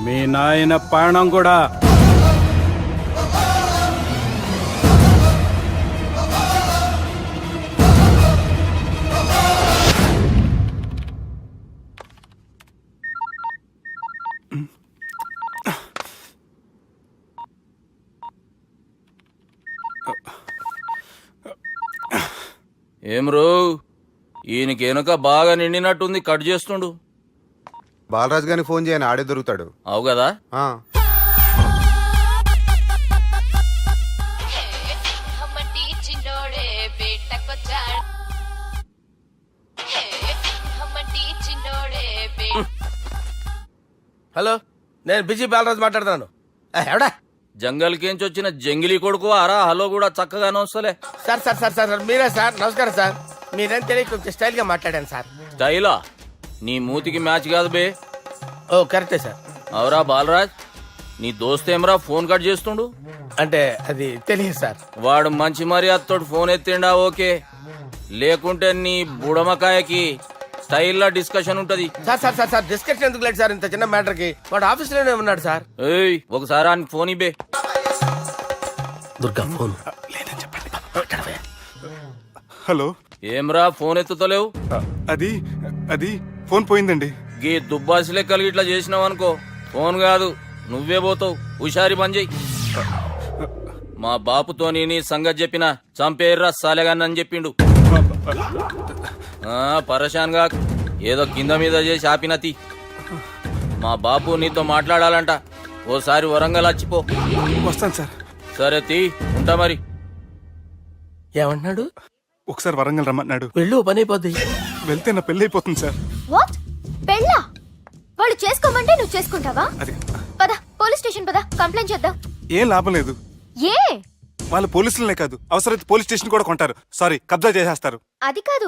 Speaker 10: మీ నాయన ప్రాణం కూడా.
Speaker 8: ఏం రో, ఈయనకి వెనుక బాగా నిండినట్టుంది, కట్ చేస్తుండు.
Speaker 7: బాలరాజు గారిని ఫోన్ చేయని, ఆడే దొరుకుతాడు.
Speaker 8: అవు కదా.
Speaker 4: హలో, నేను బిజీ బాలరాజు మాట్లాడుతున్నాను. ఎవడా?
Speaker 8: జంగల్కేంచి వచ్చిన జంగిలీ కొడుకు ఆరా. హలో కూడా చక్కగానే వస్తలే.
Speaker 4: సార్ సార్ సార్ సార్ మీరే సార్? నమస్కారం సార్. మీరేం తెలియక కొంచెం స్టైల్గా మాట్లాడాను సార్.
Speaker 8: స్టైలా? నీ మూతికి మ్యాచ్ కాదు బే.
Speaker 4: ఓ కరెక్టే సార్.
Speaker 8: అవరా బాలరాజ్, నీ దోస్త్ ఏమరా ఫోన్ కట్ చేస్తుండు?
Speaker 4: అంటే అది తెలియదు సార్.
Speaker 8: వాడు మంచి మర్యాదతో ఫోన్ ఎత్తిండా ఓకే, లేకుంటే నీ బుడమకాయకి స్టైల్లో డిస్కషన్ ఉంటది.
Speaker 4: Sir sir sir sir discussion ఎందుకు లేదు సార్? ఇంత చిన్న మ్యాటర్ కి వాడు ఆఫీస్ లోనే ఉన్నాడు సార్.
Speaker 8: ఏయ్, ఒకసారి ఆయన ఫోన్ ఇబ్బే.
Speaker 4: దుర్గా ఫోన్.
Speaker 7: హలో.
Speaker 8: ఏమ్రా ఫోన్ ఎత్తుతలేవు?
Speaker 7: అది అది ఫోన్ పోయిందండి.
Speaker 8: గీ దుబ్బాసి లెక్కలు ఇట్లా చేసినావు అనుకో, ఫోన్ కాదు నువ్వే పోతావు. హుషారి పని చెయ్యి. మా బాపుతోని నీ సంగతి చెప్పిన చంపేర్రా సాలెగాన్ని చెప్పిండు. పరేషాన్ గా ఏదో కింద మీద చేసి ఆపినతి. మా బాపు నీతో మాట్లాడాలంట. ఓసారి వరంగల్ వచ్చిపో.
Speaker 7: వస్తాను సార్.
Speaker 8: సరే తీ, ఉంటా మరి.
Speaker 4: ఏమంటున్నాడు?
Speaker 7: ఒకసారి వరంగల్ రమ్మన్నాడు.
Speaker 4: వెళ్ళు, పని అయిపోద్ది.
Speaker 7: వెళ్తే నా పెళ్లి అయిపోతుంది సార్.
Speaker 6: వాట్? పెళ్ళా? వాళ్ళు చేసుకోమంటే నువ్వు చేసుకుంటావా?
Speaker 7: అది
Speaker 6: పద, పోలీస్ స్టేషన్ పద, కంప్లైంట్ చేద్దాం.
Speaker 7: ఏం లాభం లేదు.
Speaker 6: ఏ?
Speaker 7: వాళ్ళు పోలీసులనే కాదు, అవసరమైతే పోలీస్ స్టేషన్ కూడా కొంటారు. సారీ, కబ్జా చేసేస్తారు.
Speaker 6: అది కాదు.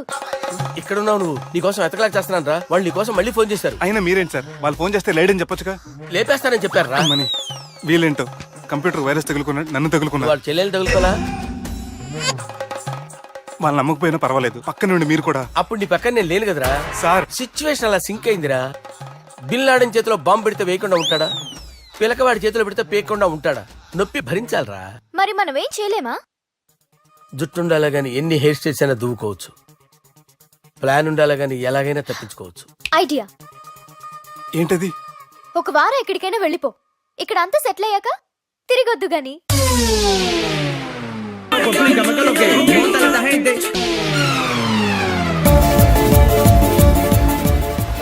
Speaker 4: ఇక్కడున్నావు నువ్వు, నీకోసం ఎతకలేక చేస్తున్నాను రా. వాళ్ళు నీకోసం మళ్ళీ ఫోన్ చేశారు.
Speaker 7: అయినా మీరేంటి సార్, వాళ్ళు ఫోన్ చేస్తే లేడని చెప్పొచ్చుగా.
Speaker 4: లేపేస్తానని చెప్పారు రా.
Speaker 7: మని వీళ్ళేంటో కంప్యూటర్ వైరస్ తగులుకున్నాడు, నన్ను తగులుకున్నాడు.
Speaker 4: వాళ్ళ చెల్లెలు తగులుకోలా?
Speaker 7: వాళ్ళు నమ్మకపోయినా పర్వాలేదు, పక్క నుండి మీరు కూడా.
Speaker 4: అప్పుడు నీ పక్కన నేను లేను కదరా
Speaker 7: సార్.
Speaker 4: సిచ్యువేషన్ అలా సింక్ అయిందిరా. బిల్ లాడన్ చేతిలో బాంబు పెడితే వేయకుండా ఉంటాడా? పిలకవాడి చేతిలో పెడితే పేయకుండా ఉంటాడా? నొప్పి భరించాలరా.
Speaker 6: మరి మనం ఏం చేయలేమా?
Speaker 4: జుట్టుండాలా గాని ఎన్ని హెయిర్ స్టైల్స్ అయినా దువ్వుకోవచ్చు. ప్లాన్ ఉండాలా గాని ఎలాగైనా తప్పించుకోవచ్చు.
Speaker 6: ఐడియా
Speaker 7: ఏంటది?
Speaker 6: ఒక వారం ఎక్కడికైనా వెళ్ళిపో. ఇక్కడ అంతా సెటిల్ అయ్యాక తిరిగొద్దు గాని.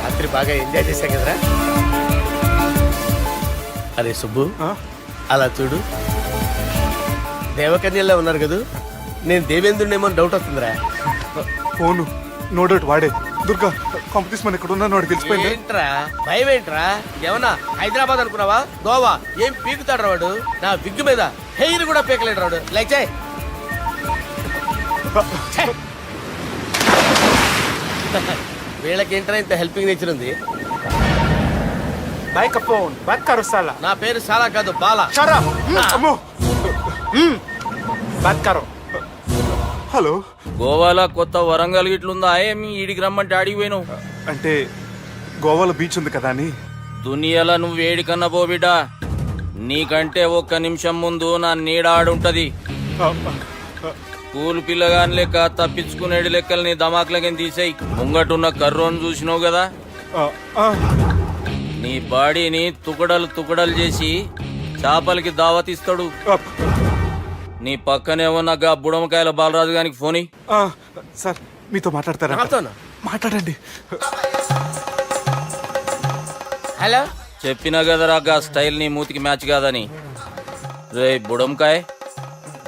Speaker 4: రాత్రి బాగా ఎంజాయ్ చేశాం కదరా. అరే సుబ్బు, అలా చూడు, దేవకన్యల్లో ఉన్నారు కదూ. నేను దేవేంద్రుడేమో డౌట్ వస్తుందిరా.
Speaker 7: ఫోను నో డౌట్ వాడే. దుర్గా కాంపిటీస్ మన ఇక్కడ ఉన్నాను వాడు తెలిసిపోయింది.
Speaker 4: ఏంట్రా భయం ఏంట్రా? ఏమన్నా హైదరాబాద్ అనుకున్నావా? గోవా ఏం పీకుతాడు రాడు? నా విగ్గు మీద హెయిర్ కూడా పీకలేడు రాడు. లైక్ చేయి. వీళ్ళకి ఏంట్రా ఇంత హెల్పింగ్ నేచర్ ఉంది?
Speaker 7: బైక్ ఫోన్ బైక్ కరో సాలా.
Speaker 4: నా పేరు సాలా కాదు, బాలా.
Speaker 7: షరా అమ్మో బైక్ కరో. హలో,
Speaker 8: గోవాలో కొత్త వరంగల్ గిట్లుందా ఏమి? ఈడికి రమ్మంటే ఆడికి పోయినావు.
Speaker 7: అంటే గోవాలో బీచ్ ఉంది కదా అని.
Speaker 8: దునియాలో నువ్వు వేడికన్నా పో బిడ్డ. నీకంటే ఒక్క నిమిషం ముందు నా నీడ ఆడుంటది. స్కూల్ పిల్లగాని లెక్క తప్పించుకునేడు లెక్కలు నీ దమాకులకి తీసేయి. ముంగటున్న కర్రోని చూసినావు కదా, నీ బాడీని తుకడలు తుకడలు చేసి చేపలకి దావతిస్తాడు. నీ పక్కనే ఉన్న గా బుడమకాయల బాలరాజు గారికి ఫోన్ ఇయ్యి.
Speaker 7: సార్ మీతో మాట్లాడతారా?
Speaker 4: నాతోనా?
Speaker 7: మాట్లాడండి.
Speaker 4: హలో,
Speaker 8: చెప్పినా కదరా గా స్టైల్ నీ మూతికి మ్యాచ్ కాదని. రే బుడంకాయ్,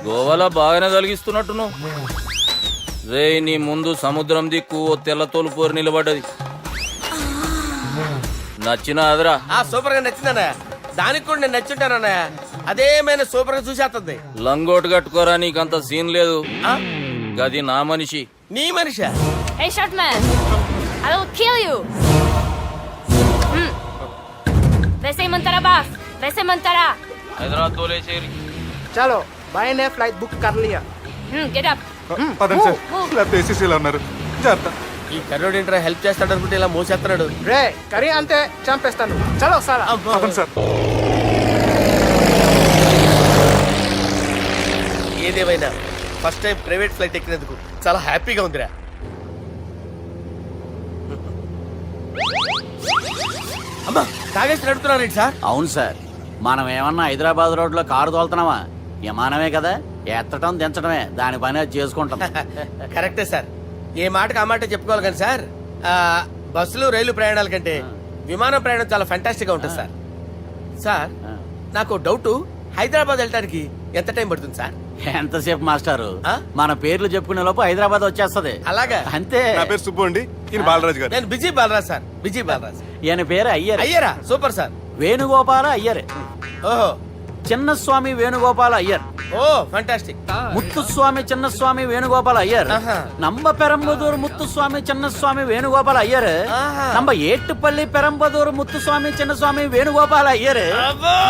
Speaker 8: గోవాలో బాగానే తొలగిస్తున్నట్టు నువ్వు. రే నీ ముందు సముద్రం దిక్కు ఓ తెల్లతోలు పోరు నిలబడ్డది. నచ్చిన అదరా?
Speaker 4: సూపర్ గా నచ్చిందన్నయ్య. దానికి కూడా నేను నచ్చుంటానన్నయ్య. అదేమైనా సూపర్ గా చూసేస్తుంది.
Speaker 8: లంగోటు కట్టుకోరా, నీకంత సీన్ లేదు. గది నా మనిషి.
Speaker 4: నీ Manisha?
Speaker 6: Hey, short man! I will kill you! वैसे ही मंतरा बास, वैसे मंतरा.
Speaker 8: హైదరాబాద్ తోలేసేరి.
Speaker 5: చలో బాయ్ నే ఫ్లైట్ బుక్ కర్ లియా.
Speaker 6: Get up.
Speaker 7: పదండి సార్, లేకపోతే ఏసీసీలో ఉన్నారు. జాగ్రత్త.
Speaker 4: ఈ కర్రోడు ఏంట్రా హెల్ప్ చేస్తాడు అనుకుంటే ఇలా మోసేస్తున్నాడు.
Speaker 5: రే కరీ అంతే చంపేస్తాను. చలో సాలా.
Speaker 7: పదండి సార్.
Speaker 4: ఏదేమైనా ఫస్ట్ టైం ప్రైవేట్ ఫ్లైట్ ఎక్కినందుకు చాలా హ్యాపీగా ఉందిరా. అమ్మా తాగేసి నడుపుతున్నారేంటి సార్?
Speaker 5: అవును సార్, మనం ఏమన్నా హైదరాబాద్ రోడ్ లో కారు తోలుతున్నావా? విమానమే కదా, ఎత్తటం దించడమే దాని పని అది చేసుకుంటాం.
Speaker 4: కరెక్టే సార్. ఏ మాటకు ఆ మాట చెప్పుకోవాలి కానీ సార్, బస్సులు రైలు ప్రయాణాల కంటే విమానం ప్రయాణం చాలా ఫ్యాంటాస్టిక్ గా ఉంటుంది సార్. సార్ నాకు డౌట్, హైదరాబాద్ వెళ్ళడానికి ఎంత టైం పడుతుంది సార్?
Speaker 5: ఎంతసేపు మాస్టారు, మన పేర్లు చెప్పుకునే లోపు హైదరాబాద్ వచ్చేస్తది.
Speaker 4: అలాగా?
Speaker 5: అంతే.
Speaker 7: నా పేరు సుబ్బు అండి, ఈయన బాలరాజు గారు.
Speaker 4: నేను busy Balaraj sir. Busy Balaraj.
Speaker 5: ఈయన పేరు అయ్యర్.
Speaker 4: అయ్యరా? Super sir.
Speaker 5: వేణుగోపాల అయ్యర్.
Speaker 4: ఓహో.
Speaker 5: చిన్నస్వామి వేణుగోపాల అయ్యర్.
Speaker 4: Oh fantastic.
Speaker 5: ముత్తుస్వామి చిన్నస్వామి వేణుగోపాల అయ్యర్. நம்ம பெரம்பதூர் முத்துசுவாமி சின்னசுவாமி வேணுகோபால ஐயர். நம்ம ஏட்டுப்பள்ளி பெரம்பதூர் முத்துசுவாமி சின்னசுவாமி வேணுகோபால ஐயர்.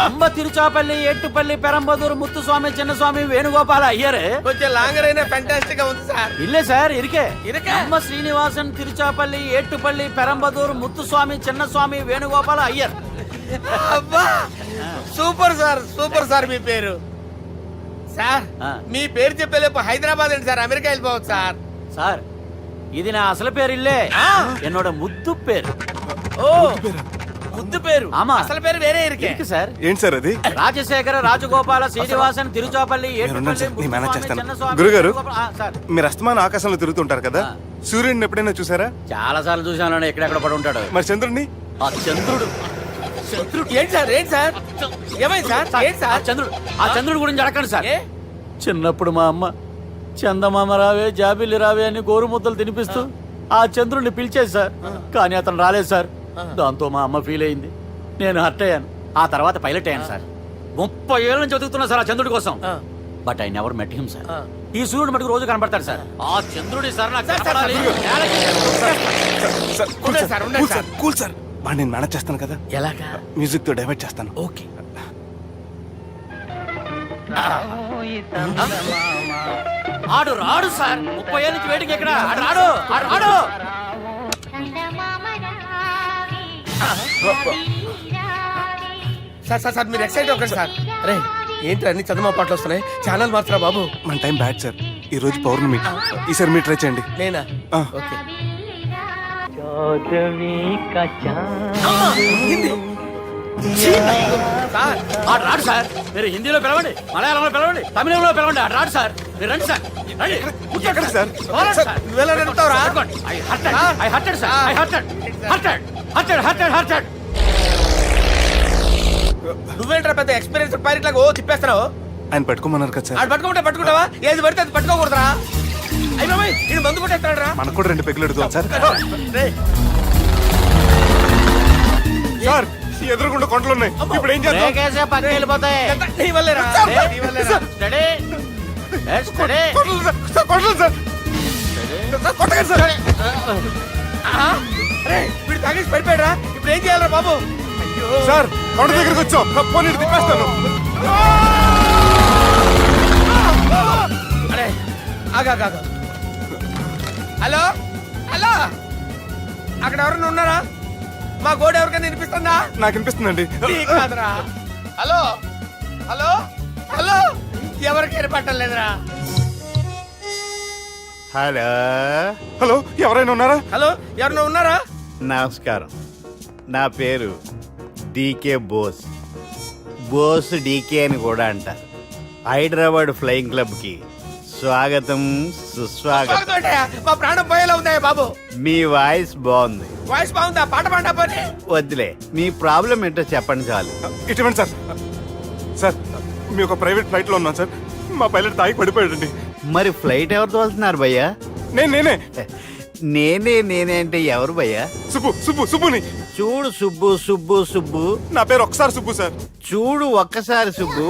Speaker 5: நம்ம திருச்சாப்பள்ளி ஏட்டுப்பள்ளி பெரம்பதூர் முத்துசுவாமி சின்னசுவாமி வேணுகோபால ஐயர்.
Speaker 4: కొంచెం లాంగర్ అయినా ఫ్యాంటాస్టిక్ గా ఉంది సార్.
Speaker 5: இல்ல சார் இருக்கே. நம்ம ஸ்ரீனிவாசன் திருச்சாப்பள்ளி ஏட்டுப்பள்ளி பெரம்பதூர் முத்துசுவாமி சின்னசுவாమి వేణుగోపాల అయ్యర్.
Speaker 4: అబ్బా సూపర్ సార్, సూపర్ సార్. మీ పేరు సార్, మీ పేరు చెప్పేలేపు హైదరాబాద్ అండి సార్, అమెరికా వెళ్ళిపోవచ్చు సార్.
Speaker 5: సార్ ఇది నా అసలు పేరు ఇల్లే, என்னோட ముద్దు పేరు.
Speaker 4: ఓ ముద్దు పేరు.
Speaker 5: ఆమా,
Speaker 4: అసలు పేరు వేరే ఇருக்கு
Speaker 5: సార్.
Speaker 7: ఏంటి సార్ అది?
Speaker 5: రాజశేఖర రాజగోపాల శ్రీనివాసన్ తిరుచాపల్లి
Speaker 7: గురుగారు, మీరు అస్తమానం ఆకాశంలో తిరుగుతుంటారు కదా, సూర్యుడిని ఎప్పుడైనా చూసారా?
Speaker 5: చాలా సార్లు చూసాను, ఎక్కడెక్కడ పడి ఉంటాడు.
Speaker 7: మరి చంద్రుడిని?
Speaker 5: ఆ చంద్రుడు.
Speaker 4: ఏంటి సార్? ఏంటి సార్? ఏమైంది సార్? ఏంటి సార్?
Speaker 5: ఆ చంద్రుడు గురించి అడగండి సార్. చిన్నప్పుడు మా అమ్మ చందమామ రావే జాబిల్లి రావే అని గోరు ముద్దలు తినిపిస్తూ ఆ చంద్రుడిని పిలిచేది సార్, కానీ అతను రాలేదు సార్. దాంతో మా అమ్మ ఫీల్ అయింది, నేను హర్ట్ అయ్యాను. ఆ తర్వాత పైలట్ అయ్యాను సార్. 30 ఏళ్ళ నుంచి చదువుతున్నా సార్ ఆ చంద్రుడి కోసం. But I never met him sir. ఈ సూర్యుడు మటుకు రోజు కనబడతాడు సార్. ఆ చంద్రుడి సార్ నాకు
Speaker 7: కూల్ సార్, నేను మేనేజ్ చేస్తాను కదా.
Speaker 4: ఎలాగా?
Speaker 7: మ్యూజిక్ తో డైవర్ట్ చేస్తాను.
Speaker 4: ఓకే.
Speaker 5: ఆడు రాడు సార్, 30 ఏళ్ళ నుంచి వేటికి ఎక్కడ రాడు.
Speaker 4: సార్ సార్ సార్ మీరు ఎక్సైట్ అవ్వకండి సార్. అరే ఏంటి అన్ని చదువు పాటలు వస్తున్నాయి, ఛానల్ మారుతురా బాబు.
Speaker 7: మన టైం బ్యాడ్ సార్, ఈ రోజు పౌర్ణమి. ఈసారి మీరు ట్రై చేయండి.
Speaker 4: నేనా? ఓకే.
Speaker 5: ఆడు రాడు సార్. మీరు హిందీలో పిలవండి, మలయాళంలో పిలవండి, తమిళంలో పిలవండి, ఆడు రాడు సార్. మీరు రండి సార్.
Speaker 7: ఎక్కడ సార్?
Speaker 4: నువ్వేంట్రా పెద్ద ఎక్స్పీరియన్స్ పైరెట్ లాగా ఓ తిప్పేస్తావు.
Speaker 7: ఆయన పట్టుకోమన్నారు కదా సార్.
Speaker 4: ఆడు పట్టుకుంటావా? ఏది పడితే అది పట్టుకోకూడదురా. అయ్య బాబాయ్ ఈయన మందు కొట్టేస్తాడు రా.
Speaker 7: మనకు కూడా 2 పెగ్గులు అడుగుతాం సార్. సార్ ఎదురుగుండా కొండలు ఉన్నాయి, ఇప్పుడు ఏం చేద్దాం?
Speaker 5: బ్రేకేసే పక్కకి వెళ్ళిపోతాయి.
Speaker 4: నీ వల్లేరా? నీ వల్లేరా?
Speaker 5: Study. Study.
Speaker 7: Kondalu sir, sir, Kondalu sir. Sir, కొట్టకండి సార్.
Speaker 4: అరే వీడు తాగేసి పడిపోయాడా? ఇప్పుడు ఏం చేయాలరా బాబు? అయ్యో
Speaker 7: సార్ కొండ దగ్గరికి వచ్చాం, పోనీ తిప్పేస్తాను.
Speaker 4: అరే ఆగా. హలో హలో, అక్కడ ఎవరైనా ఉన్నారా? మా గోడ ఎవరికైనా వినిపిస్తుందా?
Speaker 7: నాకు అనిపిస్తుందండి.
Speaker 4: నీకు కాదురా. హలో హలో హలో, ఎవరికి వినపట్టలేదురా.
Speaker 5: హలో.
Speaker 7: హలో, ఎవరైనా ఉన్నారా?
Speaker 4: హలో ఎవరైనా ఉన్నారా?
Speaker 5: నమస్కారం, నా పేరు డీకే బోస్. బోస్ డీకే అని కూడా అంటారు. హైదరాబాద్ ఫ్లయింగ్ క్లబ్ కి స్వాగతం సుస్వాగతం.
Speaker 4: స్వాగతం. మా ప్రాణం పోయేలా ఉందా బాబు?
Speaker 5: మీ వాయిస్ బాగుంది.
Speaker 4: వాయిస్ బాగుందా? పాట పాడా పోనీ.
Speaker 5: వద్దులే, మీ ప్రాబ్లం ఏంటో చెప్పండి చాలు.
Speaker 7: ఇటువంటి సార్, సార్ మీ ఒక ప్రైవేట్ ఫ్లైట్ లో ఉన్నాం సార్. మా పైలట్ తాగి పడిపోయాడండి.
Speaker 5: మరి ఫ్లైట్ ఎవరు తోలుతున్నారు భయ్యా?
Speaker 7: నేనే
Speaker 5: నేనే అంటే ఎవరు భయ్యా?
Speaker 7: సుబ్బుని.
Speaker 5: చూడు సుబ్బు.
Speaker 7: నా పేరు ఒకసారి సుబ్బు సార్.
Speaker 5: చూడు ఒక్కసారి సుబ్బు,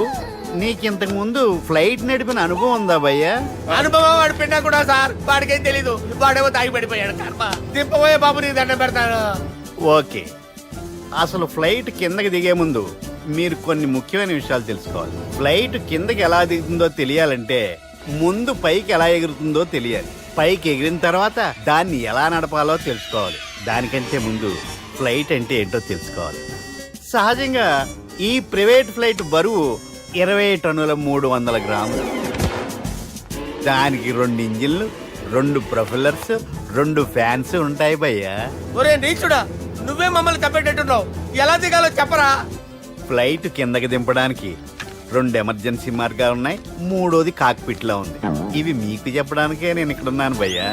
Speaker 5: నీకింతకు ముందు ఫ్లైట్ నడిపిన అనుభవం ఉందా భయ్యా?
Speaker 4: అనుభవం వాడు పిన్నా కూడా సార్, వాడికేం తెలీదు. వాడేమో తాగి పడిపోయాడు. కర్మ. దింపబోయే బాబు నీకు దండం పెడతాను.
Speaker 5: ఓకే, అసలు ఫ్లైట్ కిందకి దిగే ముందు మీరు కొన్ని ముఖ్యమైన విషయాలు తెలుసుకోవాలి. ఫ్లైట్ కిందకి ఎలా దిగుతుందో తెలియాలంటే ముందు పైకి ఎలా ఎగురుతుందో తెలియాలి. పైకి ఎగిరిన తర్వాత దాన్ని ఎలా నడపాలో తెలుసుకోవాలి. దానికంటే ముందు ఫ్లైట్ అంటే ఏంటో తెలుసుకోవాలి. సహజంగా ఈ ప్రైవేట్ ఫ్లైట్ బరువు 20 టన్నుల 300 గ్రాములు. దానికి 2 ఇంజిన్లు, 2 ప్రొపెల్లర్స్, 2 ఫ్యాన్స్ ఉంటాయి భయ్యా.
Speaker 4: ఒరే నీచుడా, నువ్వే మమ్మల్ని తప్పేటట్టున్నావు. ఎలా దిగాలో చెప్పరా?
Speaker 5: ఫ్లైట్ కిందకి దింపడానికి 2 ఎమర్జెన్సీ మార్గాలు ఉన్నాయి, 3వది కాక్పిట్ లో ఉంది. ఇవి మీకు చెప్పడానికే నేను ఇక్కడ ఉన్నాను భయ్యా.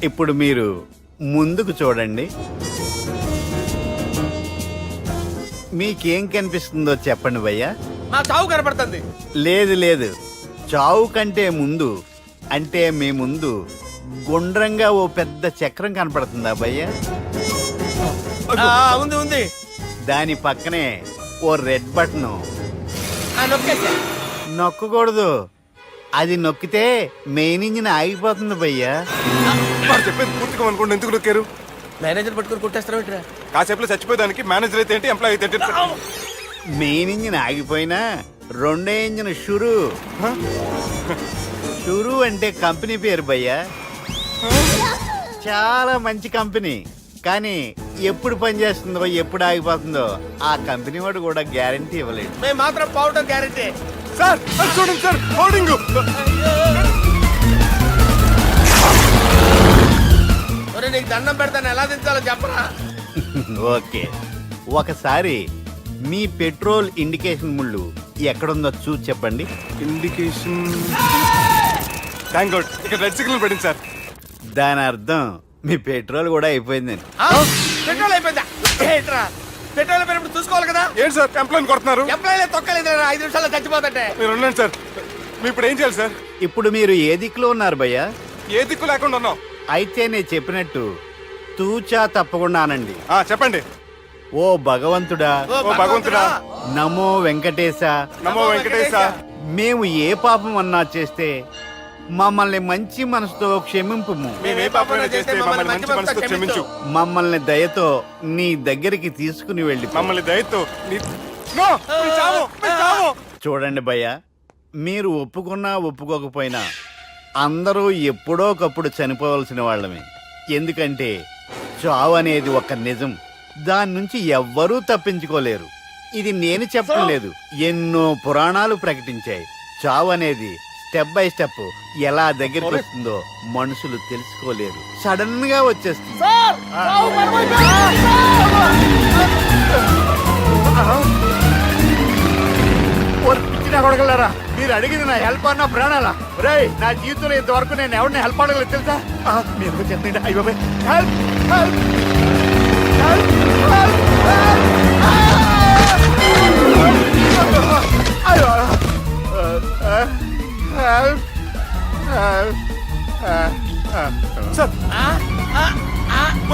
Speaker 5: ఇప్పుడు మీరు ముందుకు చూడండి. మీకేం కనిపిస్తుందో చెప్పండి భయ్యా.
Speaker 4: మా చావు కనపడుతుంది.
Speaker 5: లేదు, చావు కంటే ముందు అంటే మీ ముందు గుండ్రంగా ఓ పెద్ద చక్రం కనపడుతుందా భయ్యా?
Speaker 4: ఉంది.
Speaker 5: దాని పక్కనే ఓ రెడ్ బటన్.
Speaker 4: నొక్కేసా.
Speaker 5: నొక్కకూడదు, అది నొక్కితే మెయిన్ ఇంజిన్ ఆగిపోతుంది భయ్యా.
Speaker 7: వాడు చెప్పేది పూర్తిగా అనుకోండి. ఎందుకు నొక్కారు?
Speaker 4: మేనేజర్ పట్టుకుని కొట్టేస్తారా?
Speaker 7: కాసేపులో చచ్చిపోయేదానికి మేనేజర్ అయితే ఏంటి, ఎంప్లాయ్ అయితే ఏంటి?
Speaker 5: మెయిన్ ఇంజిన్ ఆగిపోయినా 2వ ఇంజిన్ షురు అంటే కంపెనీ పేరు భయ్యా. చాలా మంచి కంపెనీ, కానీ ఎప్పుడు పనిచేస్తుందో ఎప్పుడు ఆగిపోతుందో ఆ కంపెనీ వాడు కూడా గ్యారంటీ ఇవ్వలేడు.
Speaker 4: మేము మాత్రం పోవటం గ్యారంటీ.
Speaker 7: సార్ అది చూడండి సార్, హోర్డింగ్.
Speaker 4: నీకు దండం పెడతాను, ఎలా దించాలో చెప్పరా?
Speaker 5: ఓకే, ఒకసారి మీ పెట్రోల్ ఇండికేషన్ ముళ్ళు ఎక్కడుందో చూసి చెప్పండి.
Speaker 7: ఇండికేషన్. థ్యాంక్ గాడ్, ఇక్కడ రెడ్ సిగ్నల్ పడింది సార్.
Speaker 5: దాని అర్థం మీ పెట్రోల్ కూడా అయిపోయిందని.
Speaker 4: పెట్రోల్ అయిపోయిందా? ఏంట్రా పెట్రోల్ అయిపోయినప్పుడు చూసుకోవాలి కదా.
Speaker 7: ఏంటి సార్ ఎంప్లాయ్ కొడుతున్నారు?
Speaker 4: ఎంప్లాయీ తొక్కలేదు, 5 నిమిషాల్లో చచ్చిపోతుంటే.
Speaker 7: మీరు ఉండండి సార్. మీరు ఇప్పుడు ఏం చేయాలి సార్?
Speaker 5: ఇప్పుడు మీరు ఏ దిక్కులో ఉన్నారు భయ్యా?
Speaker 7: ఏ దిక్కు లేకుండా ఉన్నాం.
Speaker 5: అయితే నేను చెప్పినట్టు తూచా తప్పకుండా అనండి.
Speaker 7: చెప్పండి.
Speaker 5: ఓ భగవంతుడా,
Speaker 7: ఓ భగవంతుడా,
Speaker 5: నమో వెంకటేశ,
Speaker 7: నమో వెంకటేశ.
Speaker 5: మేము ఏ పాపం అన్నా చేస్తే మమ్మల్ని మంచి మనసుతో క్షమింపుము.
Speaker 7: మేము ఏ పాపమైనా చేస్తే మమ్మల్ని మంచి మనసుతో క్షమించు.
Speaker 5: మమ్మల్ని దయతో నీ దగ్గరికి తీసుకుని వెళ్ళి
Speaker 7: మమ్మల్ని దయతో నో, మీ చావు, మీ చావు.
Speaker 5: చూడండి భయ్యా, మీరు ఒప్పుకున్నా ఒప్పుకోకపోయినా అందరూ ఎప్పుడో ఒకప్పుడు చనిపోవలసిన వాళ్ళమే. ఎందుకంటే చావు అనేది ఒక నిజం, దాని నుంచి ఎవ్వరూ తప్పించుకోలేరు. ఇది నేను చెప్పడం లేదు, ఎన్నో పురాణాలు ప్రకటించాయి. చావు అనేది స్టెప్ బై స్టెప్ ఎలా దగ్గరికి వస్తుందో మనుషులు తెలుసుకోలేరు, సడన్ గా వచ్చేస్తుంది. కొడగలరా, మీరు అడిగింది నా హెల్ప్ అన్న ప్రాణాలా? రేయ్, నా జీవితంలో ఇంతవరకు నేను ఎవరిని హెల్ప్ అడగలేదు తెలుసా? మీరు చెప్పండి. అయ్యో హెల్ప్ హెల్ప్ హెల్ప్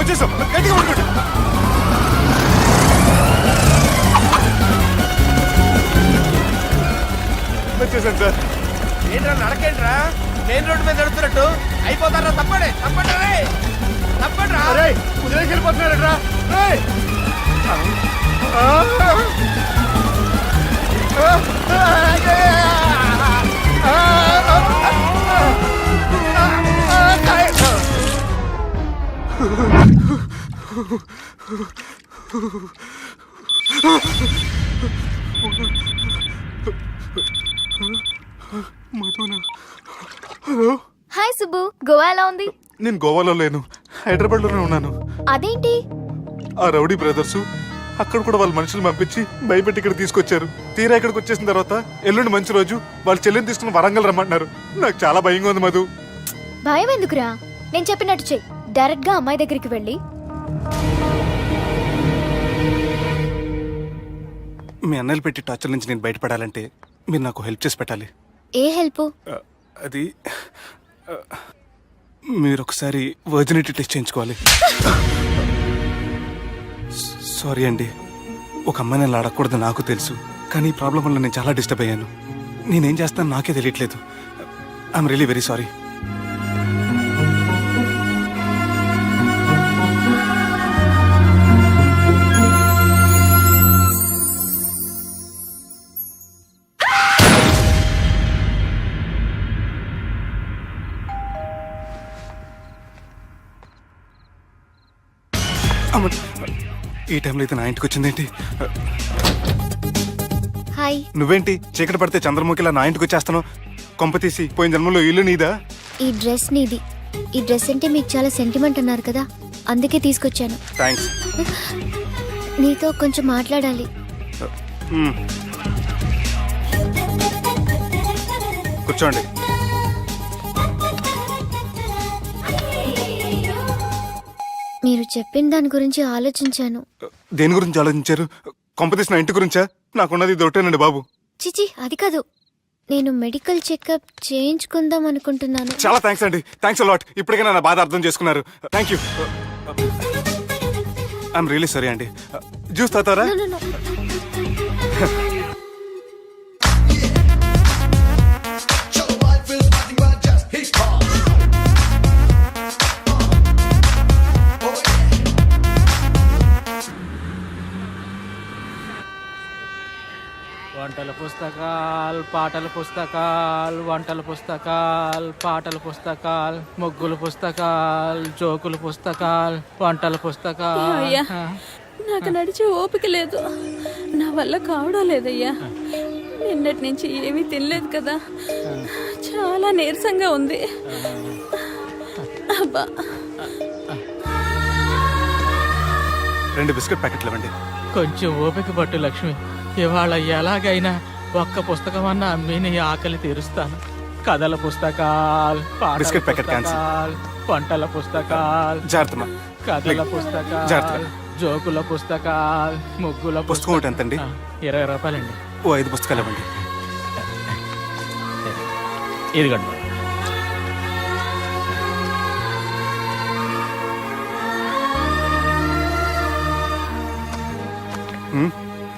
Speaker 7: వచ్చేసాం, గట్టిగా పట్టుకోండి. వచ్చేసాను సార్.
Speaker 4: ఏంట్రా నడకేంట్రా మెయిన్ రోడ్డు మీద నడుస్తున్నట్టు అయిపోతారా? తప్పండి తప్పండి తప్పండి రా.
Speaker 7: కుదిరేకి వెళ్ళిపోతున్నాడు రా.
Speaker 6: హాయ్ సుబ్బు, గోవా ఎలా ఉంది?
Speaker 7: నేను గోవాలో లేను, హైదరాబాద్ లోనే ఉన్నాను.
Speaker 6: అదేంటి?
Speaker 7: ఆ రౌడీ బ్రదర్స్ అక్కడ కూడా వాళ్ళ మనుషులు పంపించి భయపెట్టి ఇక్కడ తీసుకొచ్చారు. తీరా ఇక్కడికి వచ్చేసిన తర్వాత ఎల్లుండి మంచి రోజు వాళ్ళ చెల్లిని తీసుకుని వరంగల్ రమ్మంటున్నారు. నాకు చాలా భయంగా ఉంది మధు.
Speaker 6: భయం ఎందుకురా? నేను చెప్పినట్టు చెయ్యి. డైరెక్ట్ గా అమ్మాయి దగ్గరికి వెళ్ళి
Speaker 7: మీ అన్నలు పెట్టి టార్చర్ నుంచి నేను బయటపడాలంటే మీరు నాకు హెల్ప్ చేసి పెట్టాలి.
Speaker 6: ఏ హెల్ప్?
Speaker 7: అది మీరు ఒకసారి వర్జినిటీ టెస్ట్ చేయించుకోవాలి. సారీ అండి, ఒక అమ్మాయిని అలా అడగకూడదు నాకు తెలుసు, కానీ ఈ ప్రాబ్లం వల్ల నేను చాలా డిస్టర్బ్ అయ్యాను. నేనేం చేస్తాను నాకే తెలియట్లేదు. I'm really very sorry. ఈ టైంలో అయితే నా ఇంటికి వచ్చిందేంటి?
Speaker 6: హాయ్.
Speaker 7: నువ్వేంటి చీకటి పడితే చంద్రముఖిలా నా ఇంటికి వచ్చేస్తాను? కొంప తీసి పోయిన జన్మలో ఇల్లు నీదా?
Speaker 6: ఈ డ్రెస్ నీది. ఈ డ్రెస్ అంటే మీకు చాలా సెంటిమెంట్ అన్నారు కదా, అందుకే తీసుకొచ్చాను.
Speaker 7: థ్యాంక్స్.
Speaker 6: నీతో కొంచెం మాట్లాడాలి.
Speaker 7: కూర్చోండి.
Speaker 6: మీరు చెప్పిన దాని గురించి ఆలోచించాను.
Speaker 7: దేని గురించి ఆలోచించారు? కొంపతీసి నా ఇంటి గురించా? నాకున్నది దొరికేనండి బాబు.
Speaker 6: చిచి, అది కాదు. నేను మెడికల్ చెకప్ చేయించుకుందాం అనుకుంటున్నాను.
Speaker 7: చాలా థ్యాంక్స్ అండి, థ్యాంక్స్ అలాట్. ఇప్పటికైనా నా బాధ అర్థం చేసుకున్నారు. Thank you. I'm really sorry అండి. జ్యూస్ తాతారా?
Speaker 6: No, no, no.
Speaker 11: వంటల పుస్తకాలు, పాటల పుస్తకాలు, వంటల పుస్తకాలు, పాటల పుస్తకాలు, ముగ్గుల పుస్తకాలు, జోకుల పుస్తకాలు, వంటల పుస్తకాలు.
Speaker 12: అయ్యా, నాకు నడిచే ఓపిక లేదు, నా వల్ల కావడం లేదయ్యా. నిన్నటి నుంచి ఏమీ తినలేదు కదా, చాలా నీరసంగా ఉంది. అబ్బా,
Speaker 7: 2 బిస్కెట్ ప్యాకెట్లు ఇవ్వండి.
Speaker 11: కొంచెం ఓపిక పట్టు లక్ష్మి. ఇవాళ ఎలాగైనా ఒక్క పుస్తకం అన్నా అమ్మి నీ ఆకలి తీరుస్తాను. కథల పుస్తకాలు, పాటల
Speaker 7: బిస్కెట్ ప్యాకెట్ క్యాన్సిల్.
Speaker 11: పుస్తకాలు, వంటల పుస్తకాలు,
Speaker 7: జాగ్రత్త.
Speaker 11: కథల పుస్తకాలు,
Speaker 7: జాగ్రత్తగా.
Speaker 11: జోకుల పుస్తకాలు, ముగ్గుల
Speaker 7: పుస్తకం ఒకటి ఎంతండి?
Speaker 11: 20 రూపాయలండి.
Speaker 7: ఓ 5 పుస్తకాలు ఇవ్వండి.
Speaker 11: ఇదిగండి.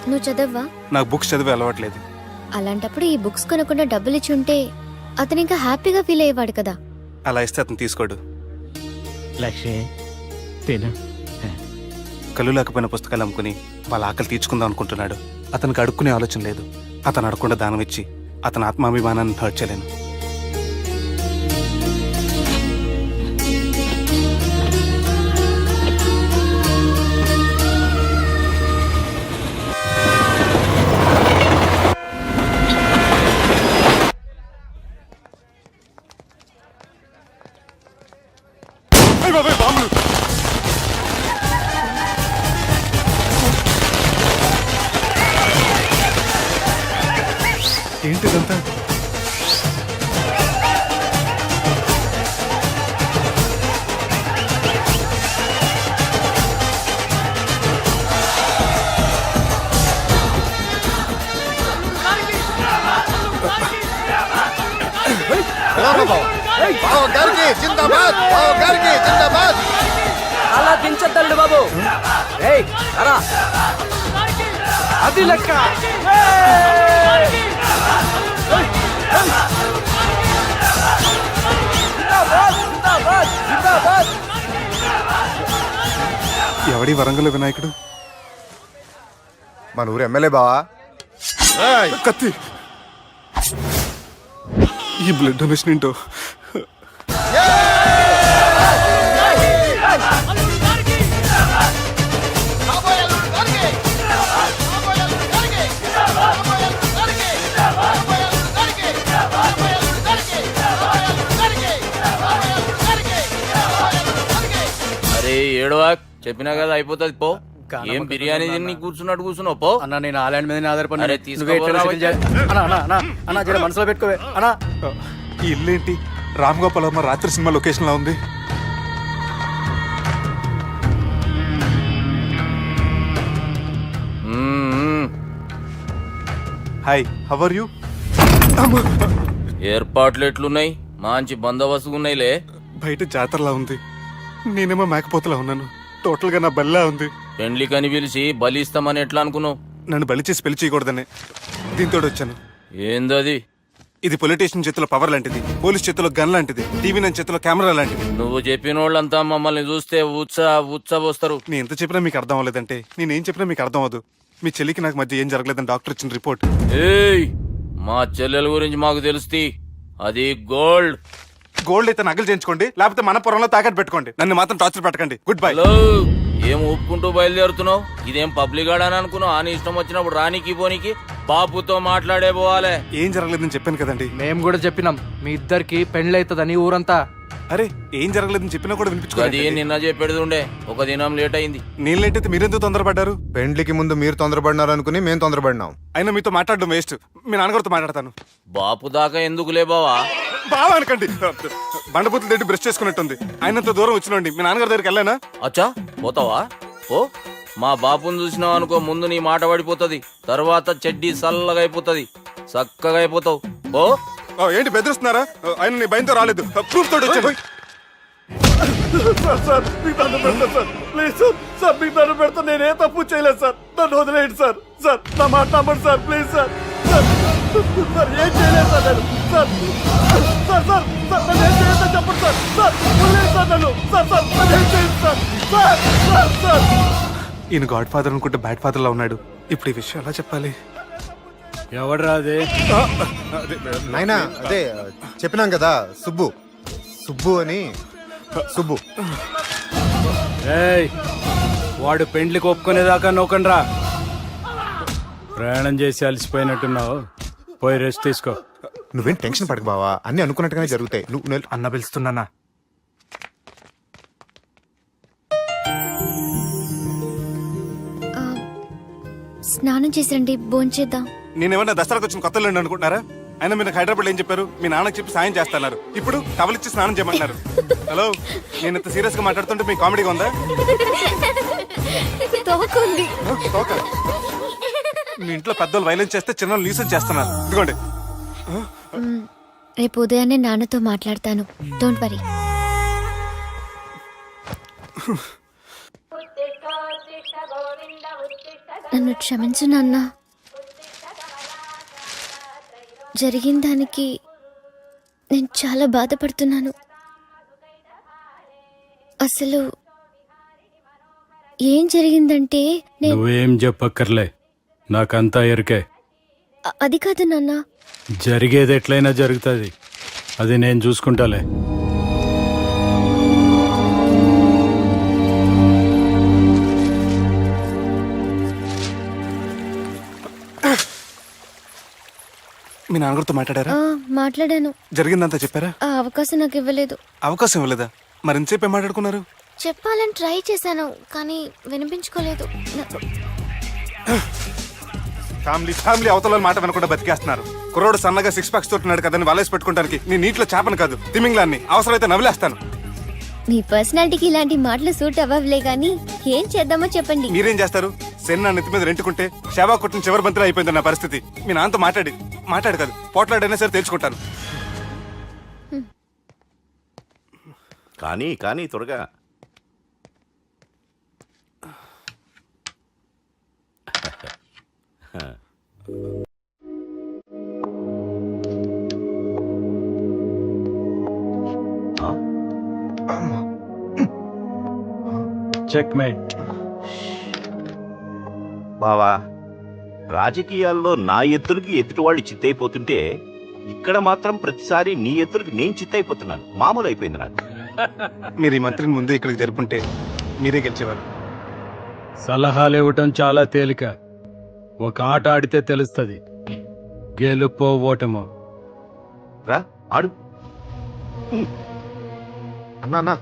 Speaker 6: నువ్వు చదవ్వా?
Speaker 7: నాకు బుక్స్ చదివే అలవాట్లేదు.
Speaker 6: అలాంటప్పుడు ఈ బుక్స్ కొనకుండా డబ్బులు ఇచ్చి ఉంటే అతను ఇంకా హ్యాపీగా ఫీల్ అయ్యేవాడు కదా.
Speaker 7: అలా ఇస్తే అతను తీసుకోడు.
Speaker 11: లక్ష్మి తిను.
Speaker 7: కళ్ళు లేకపోయిన పుస్తకాలు అమ్ముకుని వాళ్ళ ఆకలి తీర్చుకుందాం అనుకుంటున్నాడు. అతనికి అడుక్కునే ఆలోచన లేదు. అతను అడగకుండా దానం ఇచ్చి అతని ఆత్మాభిమానాన్ని హర్ట్ చేయలేను. ఏంటిదంతా?
Speaker 5: అలా దించద్దండి బాబు. ఏయ్, రా. అది లెక్క.
Speaker 7: ఎవడి వరంగల్ వినాయకుడు?
Speaker 9: మన ఊరు ఎమ్మెల్యే బావా.
Speaker 7: కత్తి. ఈ బ్లడ్ డొనేషన్ ఏంటో.
Speaker 8: అరే ఏడవా, చెప్పినా కదా అయిపోతుంది పో. ఏం బిర్యానీ తిని కూర్చున్నట్టు కూర్చున్నావు పో.
Speaker 5: అన్న నేను ఆ ల్యాండ్ మీద ఆధారపడి
Speaker 8: అరే, తీసుకోపోరా
Speaker 5: జర మనసులో పెట్టుకోవే అన్నా.
Speaker 7: ఈ ఇల్లు ఏంటి రామ్ గోపాల్ వర్మ రాత్రి సినిమా లొకేషన్ లా ఉంది. Hi, how are you?
Speaker 8: ఏర్పాట్లు ఎట్లున్నాయి? మంచి బందోబస్తుగా ఉన్నాయిలే.
Speaker 7: బయట జాతరలా ఉంది, నేనేమో మేకపోతలా ఉన్నాను. టోటల్ గా నా బల్లా ఉంది.
Speaker 8: పెండ్లి కని పిలిచి బలి ఇస్తామని ఎట్లా అనుకున్నావు?
Speaker 7: నన్ను బలి చేసి పెళ్లి చేయకూడదని దీంతో వచ్చాను.
Speaker 8: ఏందది?
Speaker 7: ఇది పొలిటీషియన్ చేతిలో పవర్ లాంటిది, పోలీస్ చేతిలో గన్ లాంటిది, టీవీ నైన్ చేతిలో కెమెరా లాంటిది.
Speaker 8: నువ్వు చెప్పిన వాళ్ళంతా మమ్మల్ని చూస్తే ఉత్సవస్తారు.
Speaker 7: నేను ఎంత చెప్పినా మీకు అర్థం అవ్వలేదంటే నేనేం చెప్పినా మీకు అర్థం అవ్వదు. మీ చెల్లికి నాకు మధ్య ఏం జరగలేదని డాక్టర్ ఇచ్చిన రిపోర్ట్.
Speaker 8: ఏయ్, మా చెల్లెల గురించి మాకు తెలుస్తుంది. అది గోల్డ్.
Speaker 7: గోల్డ్ అయితే నగలు చేయించుకోండి, లేకపోతే మన పొరంలో తాకట్టు పెట్టుకోండి. నన్ను మాత్రం టార్చర్ పెట్టకండి. Good bye.
Speaker 8: హలో, ఏం ఒప్పుకుంటూ బయలుదేరుతున్నావు? ఇదేం పబ్లిక్ గార్డ్ అని అనుకున్నావు? అని ఇష్టం వచ్చినప్పుడు రానికి పోనీకి బాపుతో మాట్లాడే పోవాలే.
Speaker 7: ఏం జరగలేదని చెప్పాను కదండి.
Speaker 5: మేము కూడా చెప్పినాం మీ ఇద్దరికి పెళ్ళైతుందని ఊరంతా.
Speaker 7: అరే ఏం జరగలేదని చెప్పినా కూడా
Speaker 8: అది
Speaker 7: వినిపించుకోండి.
Speaker 8: నిన్న చెప్పేది ఉండే, ఒక దినం లేట్ అయింది.
Speaker 7: నేను లేట్ అయితే మీరెందుకు తొందరపడ్డారు?
Speaker 9: పెండ్లికి ముందు మీరు తొందరపడినారు అనుకుని మేము తొందరపడినాం.
Speaker 7: అయినా మీతో మాట్లాడడం వేస్ట్. మీ నాన్నగారితో మాట్లాడతాను.
Speaker 8: బాపు దాకా ఎందుకులే బావా?
Speaker 7: బావా అనకండి, బండబూతులు తిట్టి బ్రష్ చేసుకున్నట్టుంది. ఆయనంత దూరం వచ్చినండి. మీ నాన్నగారి దగ్గరికి వెళ్ళానా?
Speaker 8: అచ్చా, పోతావా? ఓ, మా బాపుని చూసినావు అనుకో, ముందు నీ మాట పడిపోతుంది, తర్వాత చెడ్డీ చల్లగా అయిపోతుంది, చక్కగా అయిపోతావు. ఓ,
Speaker 7: ఏంటి బెదిరిస్తున్నారా? ఆయన నీ భయంతో రాలేదు, ప్రూఫ్ తోటి వచ్చాను.
Speaker 5: సార్ మీకు దండం పెడతా సార్, ప్లీజ్ సార్. సార్ మీకు దండం పెడతా, నేనే తప్పు చేయలేదు సార్. నన్ను వదిలేయండి సార్. సార్ నా మాట నమ్మండి sir, please sir. Sir sir ఏం చేయలేదు సార్ నేను. సార్ సార్ సార్ సార్ నన్ను ఏం చేయలేదు చెప్పండి సార్. సార్ వదిలేయండి సార్ నన్ను. సార్ సార్ నన్ను ఏం చేయండి సార్. Sir sir sir.
Speaker 7: ఈయన గాడ్ ఫాదర్ అనుకుంటే బ్యాడ్ ఫాదర్ లా ఉన్నాడు. ఇప్పుడు ఈ విషయం ఎలా చెప్పాలి?
Speaker 10: ఎవడ్రా అదే?
Speaker 9: నాయనా అదే చెప్పినాం కదా, సుబ్బు. సుబ్బు అని. సుబ్బు.
Speaker 10: ఏయ్, వాడు పెండ్లికి ఒప్పుకునేదాకా నోకండ్రా. ప్రయాణం చేసి అలసిపోయినట్టున్నావు, పోయి రెస్ట్ తీసుకో.
Speaker 9: నువ్వేం టెన్షన్ పడకు బావా, అన్ని అనుకున్నట్టుగానే జరుగుతాయి. నువ్వు
Speaker 7: అన్న పిలుస్తున్నానా?
Speaker 6: స్నానం చేసండి, భోంచేద్దాం.
Speaker 7: నేనేమన్నా దసరాకు వచ్చిన కొత్త లేండి అనుకుంటున్నారా? అయినా మీరు నాకు హైదరాబాద్ ఏం చెప్పారు? మీ నాన్నకి చెప్పి సాయం చేస్తున్నారు. ఇప్పుడు టవల్ ఇచ్చి స్నానం చేయమంటున్నారు. హలో, నేను ఇంత సీరియస్ గా మాట్లాడుతుంటే మీకు కామెడీగా ఉందా?
Speaker 6: తోకుంది.
Speaker 7: ఓకే. మీ ఇంట్లో పెద్దోళ్ళు వైలెన్స్ చేస్తే చిన్న న్యూసెన్స్ చేస్తున్నారు. ఇదిగోండి.
Speaker 6: రేపు ఉదయాన్నే నాన్నతో మాట్లాడతాను, డోంట్ వరీ. నన్ను క్షమించు నాన్న. జరిగిన దానికి నేను చాలా బాధపడుతున్నాను. అసలు ఏం జరిగిందంటే
Speaker 10: నువ్వేం చెప్పక్కర్లే, నాకంతా ఎరికే.
Speaker 6: అది కాదు నాన్న.
Speaker 10: జరిగేది ఎట్లయినా జరుగుతుంది, అది నేను చూసుకుంటాలే.
Speaker 7: మీ నాన్నగారితో మాట్లాడారా?
Speaker 6: మాట్లాడాను.
Speaker 7: జరిగిందంతా చెప్పారా?
Speaker 6: ఆ అవకాశం నాకు ఇవ్వలేదు.
Speaker 7: అవకాశం ఇవ్వలేదా? మరి ఎంతసేపు ఏం మాట్లాడుకున్నారు?
Speaker 6: చెప్పాలని ట్రై చేశాను, కానీ వినిపించుకోలేదు.
Speaker 7: ఫ్యామిలీ అవతల మాట వినకుండా బతికేస్తున్నారు. కుర్రోడు సన్నగా 6 ప్యాక్స్ తోటి కదని వలేసి పెట్టుకోవడానికి నీ నీటిలో చేపను కాదు, తిమింగ్లాన్ని అవసరమైతే నవ్వులేస్తాను.
Speaker 6: మీ పర్సనాలిటీకి ఇలాంటి మాటలు సూట్ అవ్వలే, గానీ ఏం చేద్దామో చెప్పండి.
Speaker 7: మీరేం చేస్తారు? సెన్న నెత్తి మీద రెంటుకుంటే సేవా కొట్టిన చివరి బంతిలో అయిపోయింది నా పరిస్థితి. మీ నాన్నతో మాట్లాడు కాదు, పోట్లాడైనా సరే తెలుసుకుంటాను.
Speaker 13: కానీ త్వరగా.
Speaker 10: Checkmate.
Speaker 13: బావా, రాజకీయాల్లో నా ఎత్తులకి ఎదుటివాళ్ళు చిత్తైపోతుంటే ఇక్కడ మాత్రం ప్రతిసారి నీ ఎత్తులకి నేను చిత్తైపోతున్నాను. మామూలు అయిపోయింది నాకు.
Speaker 7: మీరు ఈ మంత్రిని ముందు ఇక్కడికి జరుపుంటే మీరే గెలిచేవారు.
Speaker 10: సలహాలు ఇవ్వటం చాలా తేలిక. ఒక ఆట ఆడితే తెలుస్తుంది గెలుపో ఓటమో.
Speaker 13: రా ఆడు.
Speaker 9: అన్నా అన్నా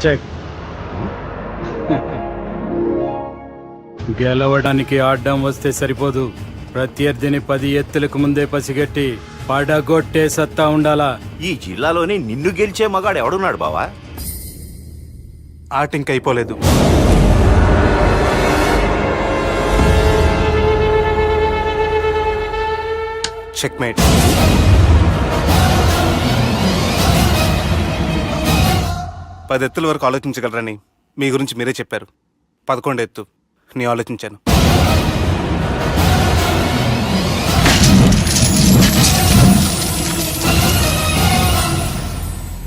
Speaker 10: చెక్. గెలవడానికి ఆడడం వస్తే సరిపోదు. ప్రత్యర్థిని 10 ఎత్తులకు ముందే పసిగట్టి పడగొట్టే సత్తా ఉండాలా.
Speaker 13: ఈ జిల్లాలోనే నిన్ను గెలిచే మగాడు ఎవడున్నాడు బావా?
Speaker 7: ఆట ఇంక అయిపోలేదు. చెక్మేట్. పది ఎత్తుల వరకు ఆలోచించగలరని మీ గురించి మీరే చెప్పారు. 11 ఎత్తు నేను ఆలోచించాను.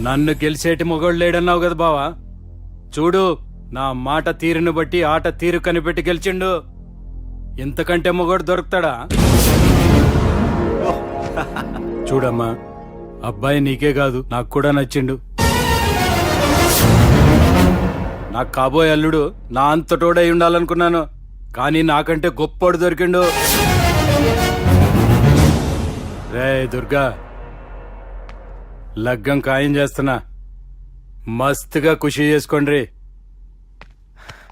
Speaker 10: నన్ను గెలిచేటి మొగోడు లేడన్నావు కదా బావా. చూడు, నా మాట తీరును బట్టి ఆట తీరు కనిపెట్టి గెలిచిండు. ఇంతకంటే మొగోడు దొరుకుతాడా? చూడమ్మా, అబ్బాయి నీకే కాదు నాకు కూడా నచ్చిండు. నాకు కాబోయే అల్లుడు నా అంతటోడై ఉండాలనుకున్నాను, కానీ నాకంటే గొప్పోడు దొరికిండు. రే దుర్గా, లగ్గం ఖాయం చేస్తున్నా. మస్తుగా ఖుషి చేసుకోండి.